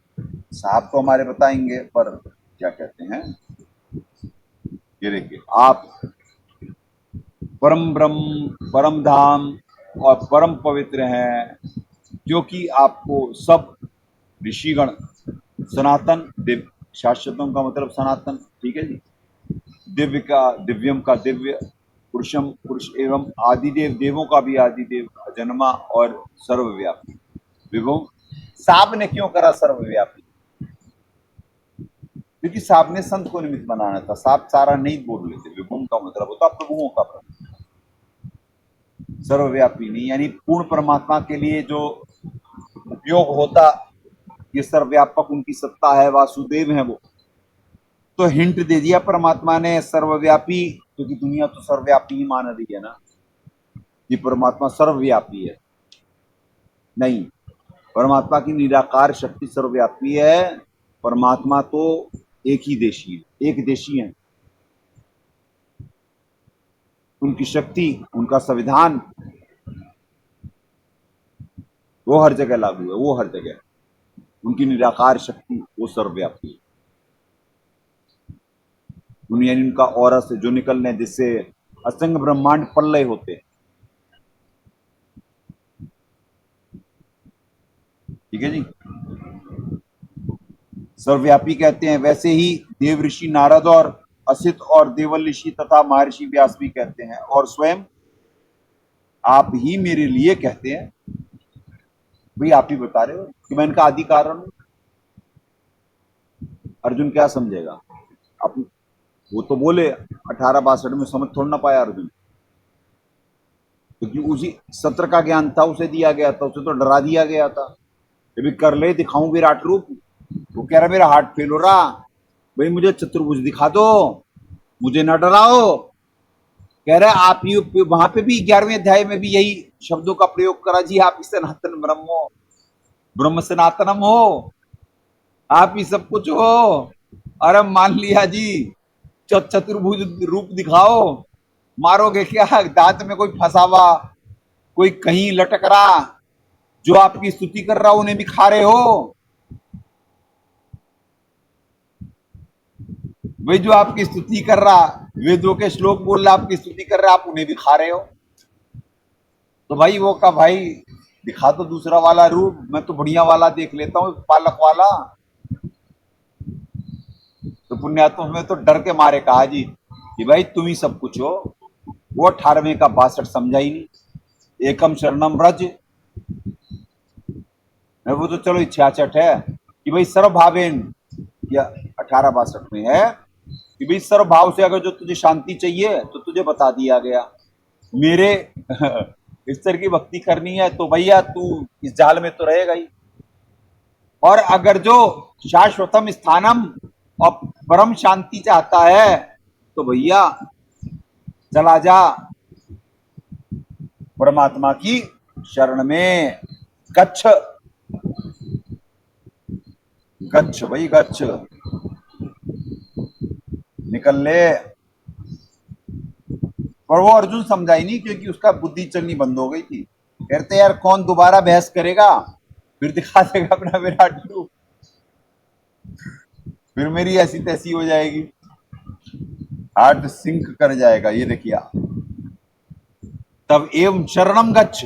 साहब तो हमारे बताएंगे, पर क्या कहते हैं, ये देखिए, आप परम ब्रह्म, परम धाम और परम पवित्र हैं, क्योंकि आपको सब ऋषिगण सनातन दिव्य, शाश्वतम का मतलब सनातन, ठीक है जी, दिव्य का दिव्यम का दिव्य, पुरुषम पुरुष एवं आदिदेव देवों का भी आदिदेव, जन्मा और सर्वव्यापी विभुम। साहब ने क्यों करा सर्वव्यापी? क्योंकि साहब ने संत को निमित्त बनाना था। साहब सारा नहीं बोल लेते। विभुम का मतलब होता प्रभुओं का प्रभु, सर्वव्यापी नहीं, यानी पूर्ण परमात्मा के लिए जो उपयोग होता, ये सर्वव्यापक उनकी सत्ता है, वासुदेव है वो। तो हिंट दे दिया परमात्मा ने सर्वव्यापी, क्योंकि दुनिया तो सर्वव्यापी ही मान रही है ना, ये परमात्मा सर्वव्यापी है। नहीं, परमात्मा की निराकार शक्ति सर्वव्यापी है। परमात्मा तो एक ही देशी है, एक देशी है। उनकी शक्ति, उनका संविधान वो हर जगह लागू है, वो हर जगह। उनकी निराकार शक्ति वो सर्वव्यापी है। यानी उनका ऑरा से जो निकलने, जिससे असंख्य ब्रह्मांड पल्लय होते हैं, ठीक है जी, सर्वव्यापी कहते हैं। वैसे ही देव ऋषि नारद और असित और देवल ऋषि तथा महर्षि व्यास भी कहते हैं, और स्वयं आप ही मेरे लिए कहते हैं भाई आप ही बता रहे हो कि मैं इनका आदि कारण हूं। अर्जुन क्या समझेगा? आप वो तो बोले 1862 में, समझ थोड़ा ना पाया अर्जुन, क्योंकि उसी सत्र का ज्ञान था, उसे दिया गया था, उसे तो डरा दिया गया था। ये भी कर ले, दिखाऊं विराट रूप। वो कह रहा मेरा हार्ट फेल हो रहा, भाई मुझे चतुर्भुज दिखा दो, मुझे न डराओ। कह रहे आप ही वहां पे भी 11वें अध्याय में भी यही शब्दों का प्रयोग करा जी, आप ही सनातन ब्रह्म हो, ब्रह्म सनातनम हो, आप ही सब कुछ हो। अरे मान लिया जी, चतुर्भुज रूप दिखाओ, मारोगे क्या? दांत में कोई फंसा हुआ, कोई कहीं लटक रहा, जो आपकी स्तुति कर रहा उन्हें भी खा रहे हो। वही जो आपकी स्तुति कर रहा, वेदों के श्लोक बोल रहा, आपकी स्तुति कर रहा, आप उन्हें भी खा रहे हो। तो भाई वो का भाई दिखा तो दूसरा वाला रूप, मैं तो बढ़िया वाला देख लेता हूँ, पालक वाला। तो पुण्यात्मा में तो डर के मारे कहा जी कि भाई तुम ही सब कुछ हो। वो 18वें का 62 समझा ही नहीं। एकम शरणम ब्रज, वो तो चलो 66 है कि भाई सर्वभावेन, या 1862 में है कि भाई सर्वभाव से अगर जो तुझे शांति चाहिए तो तुझे बता दिया गया, मेरे स्तर की भक्ति करनी है तो भैया तू इस जाल में तो रहेगा ही। और अगर जो शाश्वतम स्थानम और परम शांति चाहता है तो भैया चला जा परमात्मा की शरण में। गच्छ गच्छ भाई गच्छ, निकल ले। पर वो अर्जुन समझा ही नहीं, क्योंकि उसका बुद्धि चलनी बंद हो गई थी। कहते यार कौन दोबारा बहस करेगा, फिर दिखा देगा अपना विराट रूप, फिर मेरी ऐसी तैसी हो जाएगी, हार्ट सिंक कर जाएगा। ये देखिए, तब एवं शरणम गच्छ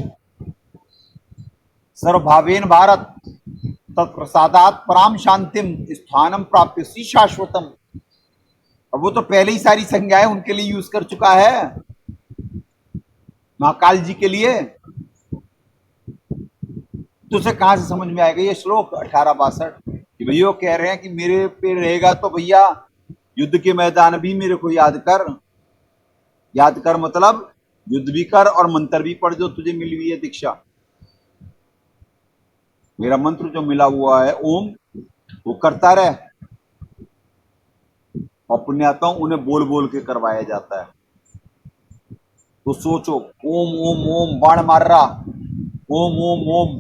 सर्वभावेन भारत तत्प्रसादात पराम शांतिम स्थानम प्राप्य सी शाश्वतम। अब वो तो पहले ही सारी संज्ञाएं उनके लिए यूज कर चुका है, महाकाल जी के लिए। तो उसे कहां से समझ में आएगा ये श्लोक 1862 कि भैया कह रहे हैं कि मेरे पे रहेगा तो भैया युद्ध के मैदान भी मेरे को याद कर। याद कर मतलब युद्ध भी कर और मंत्र भी पढ़, जो तुझे मिली हुई है दीक्षा। मेरा मंत्र जो मिला हुआ है ओम, वो करता रहे। और पुण्यात्माओं उन्हें बोल बोल के करवाया जाता है। तो सोचो, ओम ओम ओम बाण मार रहा, ओम ओम ओम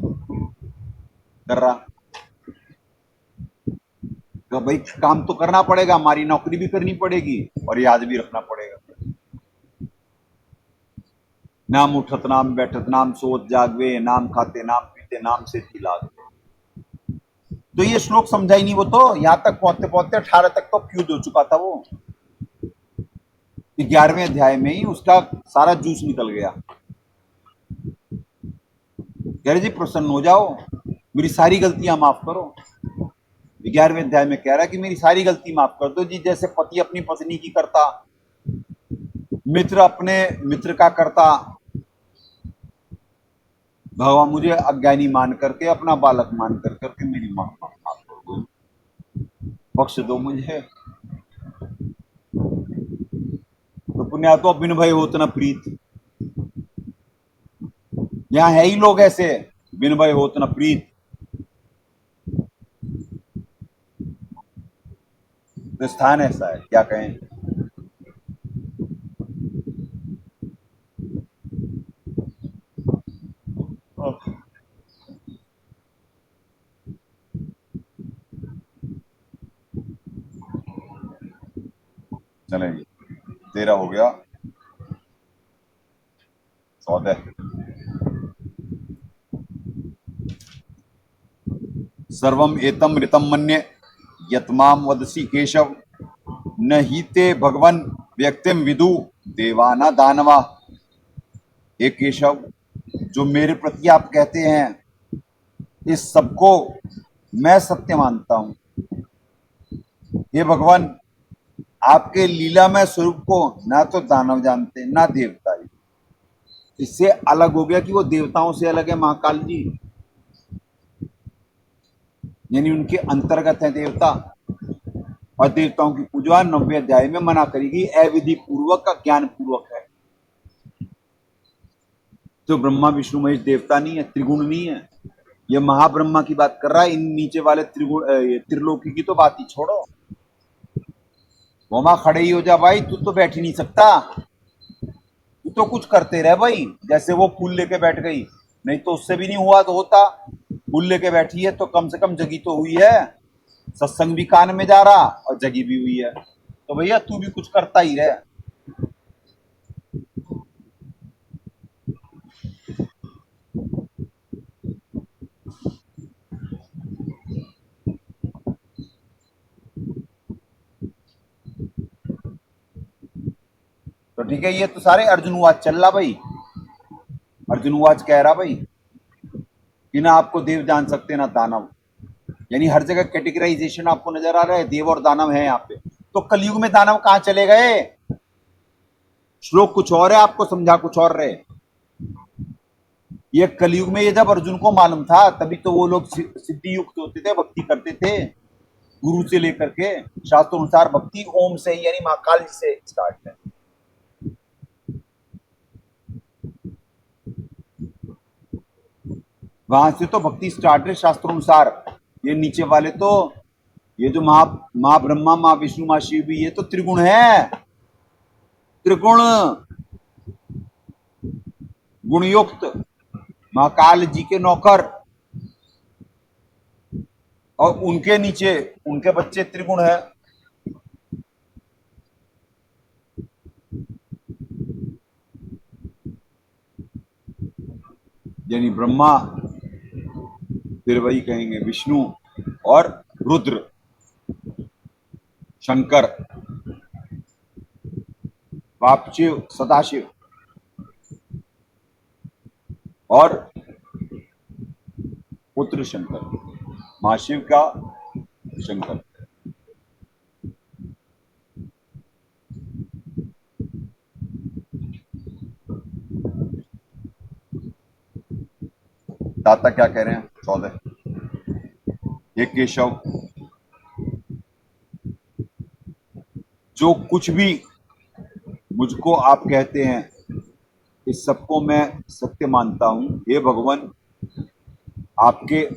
कर रहा, तो भाई काम तो करना पड़ेगा, हमारी नौकरी भी करनी पड़ेगी और याद भी रखना पड़ेगा। नाम उठत नाम बैठत नाम सोत जागवे, नाम खाते नाम पीते नाम से थी लागवे। तो ये श्लोक समझा ही नहीं वो तो, यहां तक पहुंचते पहुंचते 18 तक तो फ्यूज हो चुका था वो। 11वें अध्याय में ही उसका सारा जूस निकल गया। कह रहे जी प्रसन्न हो जाओ, मेरी सारी गलतियां माफ करो। 11वें अध्याय में कह रहा है कि मेरी सारी गलती माफ कर दो जी, जैसे पति अपनी पत्नी की करता, मित्र अपने मित्र का करता। भगवान मुझे अज्ञानी मान करके, अपना बालक मान करके मेरी माफ कर दो, बख्श दो मुझे। तो पुण्य तो बिन भय होत न प्रीत, यहां है ही लोग ऐसे, बिन भय होत न प्रीत। तो स्थान ऐसा है, क्या कहें। चलें जी, 13 हो गया, 14। सर्वम एतम ऋतम मन्ये यतमाम वदसी केशव, न ही ते भगवन व्यक्तिम विदु देवाना दानवा। हे केशव, जो मेरे प्रति आप कहते हैं इस सबको मैं सत्य मानता हूं। हे भगवान, आपके लीलामय स्वरूप को ना तो दानव जानते ना देवता। इससे अलग हो गया कि वो देवताओं से अलग है महाकाल जी। यानी उनके अंतर्गत है देवता। और देवताओं की पूजा 90वें अध्याय में मना करेगी, अविधि पूर्वक का ज्ञान पूर्वक है। तो ब्रह्मा विष्णु महेश देवता नहीं है, त्रिगुण नहीं है। ये महाब्रह्मा की बात कर रहा है। इन नीचे वाले त्रिगुण त्रिलोकी की तो बात ही छोड़ो। वहां खड़े ही हो जा भाई, तू तो बैठ ही नहीं सकता। तू तो कुछ करते रह भाई, जैसे वो फूल लेके बैठ गई। नहीं तो उससे भी नहीं हुआ तो होता। फूल लेके बैठी है तो कम से कम जगी तो हुई है, सत्संग भी कान में जा रहा और जगी भी हुई है। तो भैया तू भी कुछ करता ही रह। तो ठीक है, ये तो सारे अर्जुनवाद चल रहा भाई। अर्जुनवाद कह रहा भाई कि ना आपको देव जान सकते ना दानव। यानी हर जगह कैटेगराइजेशन आपको नजर आ रहा है, देव और दानव है यहाँ पे। तो कलयुग में दानव कहाँ चले गए? श्लोक कुछ और है, आपको समझा कुछ और रहे। ये कलयुग में, ये जब अर्जुन को मालूम था तभी तो वो लोग सिद्धि युक्त होते थे, भक्ति करते थे गुरु से लेकर के। शास्त्रों अनुसार भक्ति ओम से ही यानी महाकाल जी से स्टार्ट है। वहां से तो भक्ति स्टार्ट है शास्त्रों अनुसार। ये नीचे वाले तो, ये जो माँ ब्रह्मा, माँ विष्णु, माँ शिव भी, ये तो त्रिगुण है। त्रिगुण गुणयुक्त महाकाल जी के नौकर, और उनके नीचे उनके बच्चे त्रिगुण है। यानी ब्रह्मा, फिर वही कहेंगे विष्णु और रुद्र, शंकर, बाप शिव सदाशिव, और पुत्र शंकर, महाशिव का शंकर। दाता क्या कह रहे हैं? 14 ये केशव, जो कुछ भी मुझको आप कहते हैं इस सबको मैं सत्य मानता हूं। हे भगवान, आपके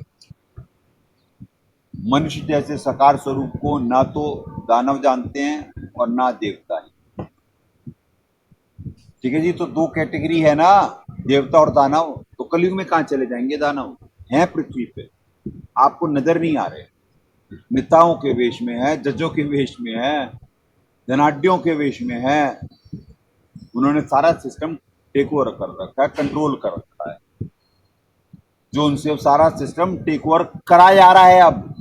मनुष्य जैसे साकार स्वरूप को ना तो दानव जानते हैं और ना देवता है। ठीक है जी, तो दो कैटेगरी है ना, देवता और दानव। तो कलयुग में कहां चले जाएंगे दानव? हैं पृथ्वी पे, आपको नजर नहीं आ रहे। नेताओं के वेश में है, जजों के वेश में है, धनाढ्यों के वेश में है। उन्होंने सारा सिस्टम टेक ओवर कर रखा है, कंट्रोल कर रखा है। जो उनसे सारा सिस्टम टेक ओवर करा जा रहा है। अब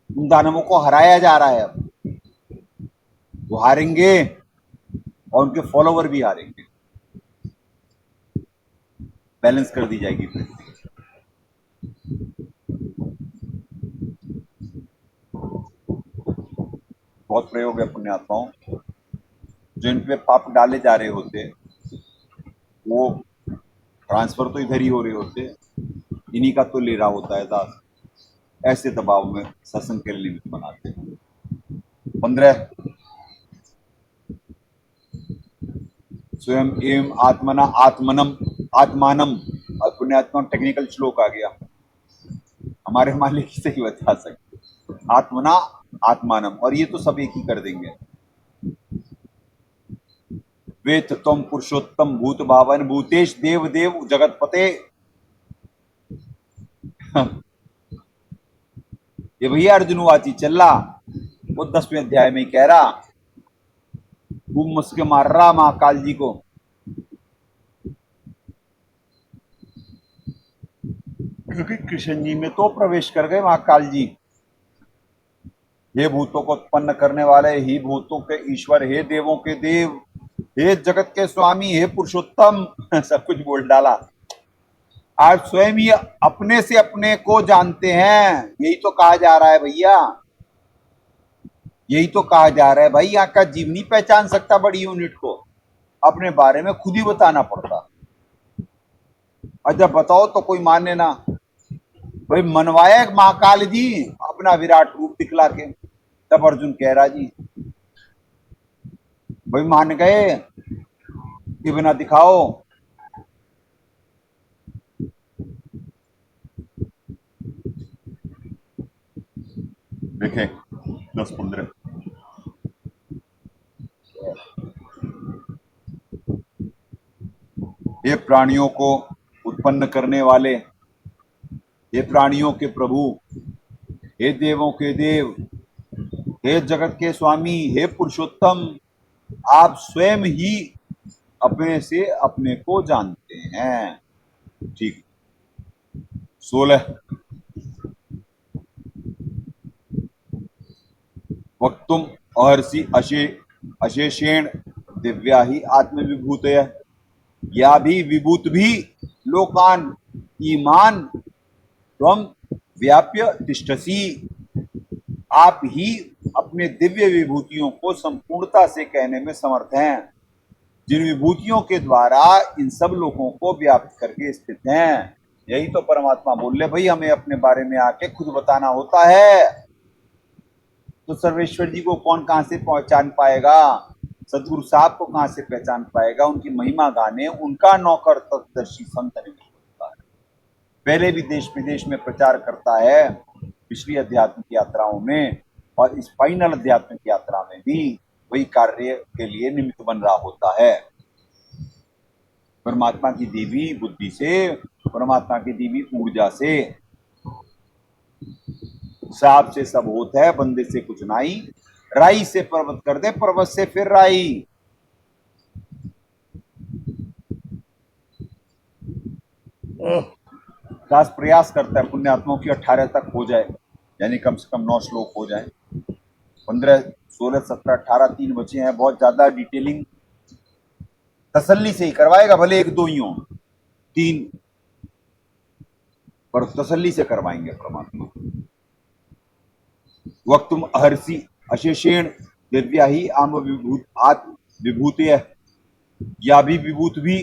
उन दानवों को हराया जा रहा है। अब वो हारेंगे और उनके फॉलोवर भी हारेंगे। बैलेंस कर दी जाएगी पृथ्वी। बहुत प्रयोग है पुण्यात्माओं। जो इन पे पाप डाले जा रहे होते, वो ट्रांसफर तो इधर ही हो रहे होते, इन्हीं का तो ले रहा होता है दास। ऐसे दबाव में सत्संग के लिमिट बनाते हैं। 15 स्वयं एवं आत्मना आत्मनम आत्मानम। और पुण्यात्मा टेक्निकल श्लोक आ गया, हमारे मालिक से ही बता सकते। आत्मना आत्मानम, और ये तो सब एक ही कर देंगे। वेद तम पुरुषोत्तम भूत भावन भूतेश देव देव जगत पते। ये भैया अर्जुनवाची चल रहा, वो 10वें अध्याय में ही कह रहा, खूब मुस्के मार रहा महाकाल जी को। क्योंकि कृष्ण जी में तो प्रवेश कर गए महाकाल जी। हे भूतों को उत्पन्न करने वाले, हे भूतों के ईश्वर, हे देवों के देव, हे जगत के स्वामी, हे पुरुषोत्तम, सब कुछ बोल डाला। आज स्वयं ही अपने से अपने को जानते हैं। यही तो कहा जा रहा है भैया, यही तो कहा जा रहा है भाई। यहाँ का जीव नहीं पहचान सकता बड़ी यूनिट को, अपने बारे में खुद ही बताना पड़ता। और जब बताओ तो कोई माने ना। भाई मनवाया महाकाल जी अपना विराट रूप दिखला के। तब अर्जुन कह रहा जी भाई मान गए कि बिना दिखाओ। देखें 10-15 ये प्राणियों को उत्पन्न करने वाले, हे प्राणियों के प्रभु, हे देवों के देव, हे जगत के स्वामी, हे पुरुषोत्तम, आप स्वयं ही अपने से अपने को जानते हैं। ठीक। 16 वक्तुम अहर्षि अशेषेण दिव्या ही आत्मविभूतय या भी विभूत भी लोकान ईमान त्वम व्याप्य तिष्ठसी। आप ही अपने दिव्य विभूतियों को संपूर्णता से कहने में समर्थ हैं, जिन विभूतियों के द्वारा इन सब लोगों को व्याप्त करके स्थित हैं। यही तो परमात्मा बोल रहे भाई, हमें अपने बारे में आके खुद बताना होता है। तो सर्वेश्वर जी को कौन कहां से पहचान पाएगा, सदगुरु साहब को कहां से पहचान पाएगा। उनकी महिमा गाने उनका नौकर तत्दर्शी संत नहीं होता है। पहले भी देश विदेश में प्रचार करता है, पिछली आध्यात्मिक यात्राओं में और इस फाइनल आध्यात्मिक यात्रा में भी वही कार्य के लिए निमित्त बन रहा होता है। परमात्मा की देवी बुद्धि से, परमात्मा की देवी ऊर्जा से, साहब से सब होता है, बंदे से कुछ नहीं। राई से पर्वत कर दे, पर्वत से फिर राई। दास प्रयास करता है पुण्यात्माओं की 18 तक हो जाए, यानी कम से कम 9 श्लोक हो जाए। 15, 16, 17, 18 3 बचे हैं। बहुत ज्यादा डिटेलिंग तसल्ली से ही करवाएगा, भले 1-2 ही हो, 3 पर तसल्ली से करवाएंगे परमात्मा। वक्तुम अहर्षि अशेषेण दिव्या ही आम विभूत आत्म विभूतय या भी विभूत भी।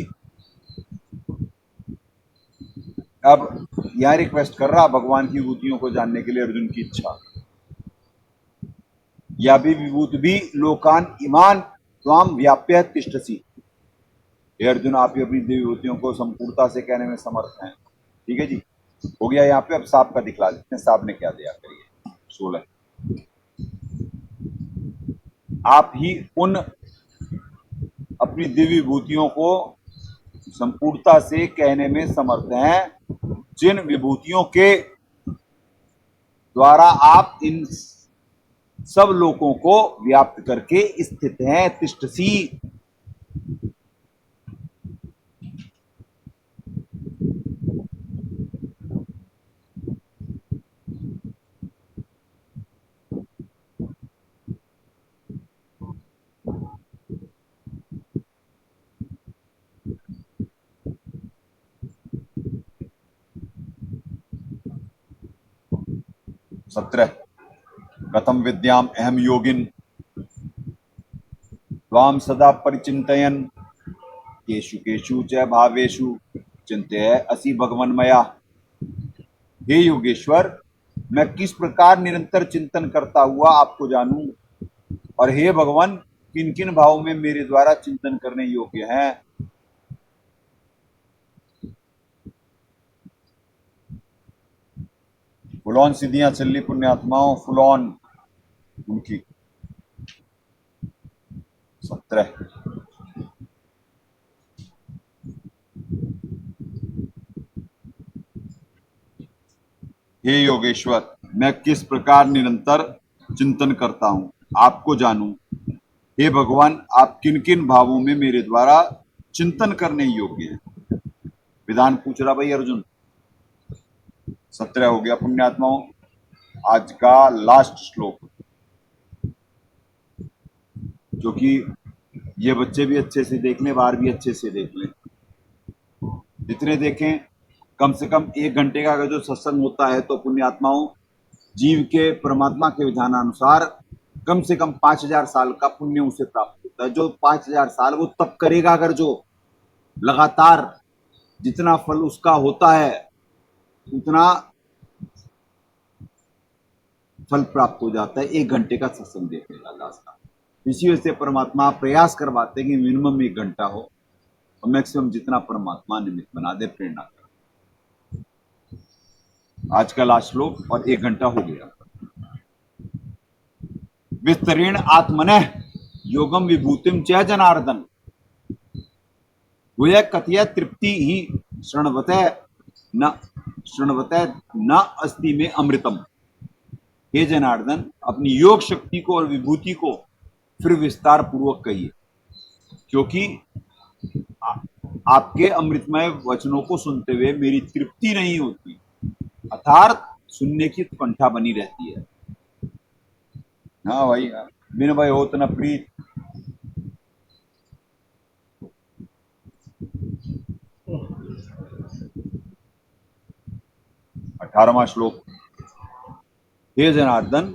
अब यहां रिक्वेस्ट कर रहा भगवान की विभूतियों को जानने के लिए अर्जुन की इच्छा। या भी विभूत भी लोकान ईमान त्वाम व्याप्य तिष्ठसी। हे अर्जुन, आप ही अपनी दिव्य विभूतियों को संपूर्णता से कहने में समर्थ हैं। ठीक है जी, हो गया यहाँ पे। अब सांप का दिखला देते हैं, सांप ने क्या दिया करिए। 16 आप ही उन अपनी दिव्य विभूतियों को संपूर्णता से कहने में समर्थ हैं, जिन विभूतियों के द्वारा आप इन सब लोगों को व्याप्त करके स्थित हैं। तिष्ठसी। सत्रह कथम विद्याम अहम योगिन त्वाम सदा परिचिंतयन केशु केशु च भावेषु चिंतय असि भगवन मया। हे योगेश्वर, मैं किस प्रकार निरंतर चिंतन करता हुआ आपको जानूं, और हे भगवान किन किन भावों में मेरे द्वारा चिंतन करने योग्य हैं। फुल ऑन सिद्धियां चल रही पुण्यात्माओं, फुल ऑन उनकी। 17 हे योगेश्वर, मैं किस प्रकार निरंतर चिंतन करता हूं आपको जानूं। हे भगवान, आप किन किन भावों में मेरे द्वारा चिंतन करने योग्य हैं। विधान पूछ रहा भाई अर्जुन। 17 हो गया पुण्यात्माओं। आज का लास्ट श्लोक, जो कि ये बच्चे भी अच्छे से देख लें, बाहर भी अच्छे से देख लें, जितने देखें। कम से कम 1 घंटे का अगर जो सत्संग होता है तो पुण्यात्माओं जीव के परमात्मा के विधानानुसार कम से कम 5000 साल का पुण्य उसे प्राप्त होता है। जो 5000 साल वो तप करेगा, अगर जो लगातार जितना फल उसका होता है उतना फल प्राप्त हो जाता है 1 घंटे का सत्संग देखने का दास का। इसी वजह से परमात्मा प्रयास करवाते हैं कि मिनिमम 1 घंटा हो और मैक्सिमम जितना परमात्मा निमित्त बना दे, प्रेरणा कर। आज का लास्ट श्लोक और 1 घंटा हो गया। विस्तरेण आत्मनः योगम विभूतिम च जनार्दन वह कथय तृप्ति ही शृण्वतः न अस्ति में अमृतम। हे जनार्दन, अपनी योग शक्ति को और विभूति को फिर विस्तार पूर्वक कहिए, क्योंकि आपके अमृतमय वचनों को सुनते हुए मेरी तृप्ति नहीं होती, अर्थात सुनने की उत्कंठा बनी रहती है। हाँ भाई, बिन भय होत न प्रीत। अठारहवां श्लोक। हे जनार्दन,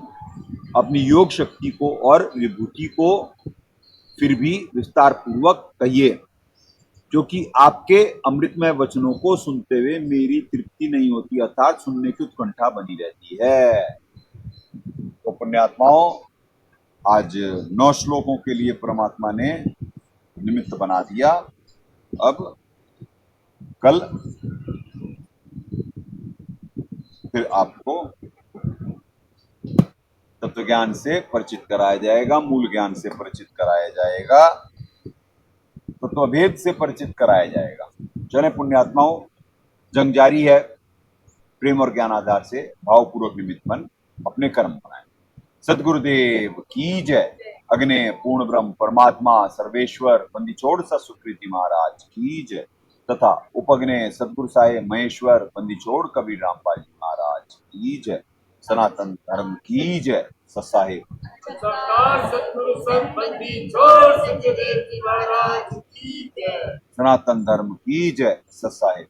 अपनी योग शक्ति को और विभूति को फिर भी विस्तार पूर्वक कहिए, क्योंकि आपके अमृतमय वचनों को सुनते हुए मेरी तृप्ति नहीं होती, अर्थात सुनने की उत्कंठा बनी रहती है। तो पुण्यात्माओं, आज 9 श्लोकों के लिए परमात्मा ने निमित्त बना दिया। अब कल फिर आपको तत्व ज्ञान से परिचित कराया जाएगा, मूल ज्ञान से परिचित कराया जाएगा, तत्वभेद से परिचित कराया जाएगा। चले पुण्यात्माओं, जंग जारी है। प्रेम और ज्ञान आधार से भावपूर्वक निमित्त बन अपने कर्म बनाए। सदगुरुदेव की जय। अग्ने पूर्ण ब्रह्म परमात्मा सर्वेश्वर बंदीछोड़ सत्सुकृति महाराज की जय तथा उपग्ने सदगुरु साहेब महेश्वर बंदीछोड़ कबीर रामपाल जी महाराज की जय। सनातन धर्म की जय। ससाहेब सरकार सतगुरु संत बंदीछोड़ संजय देव जी महाराज की जय। सनातन धर्म की जय। ससाहेब।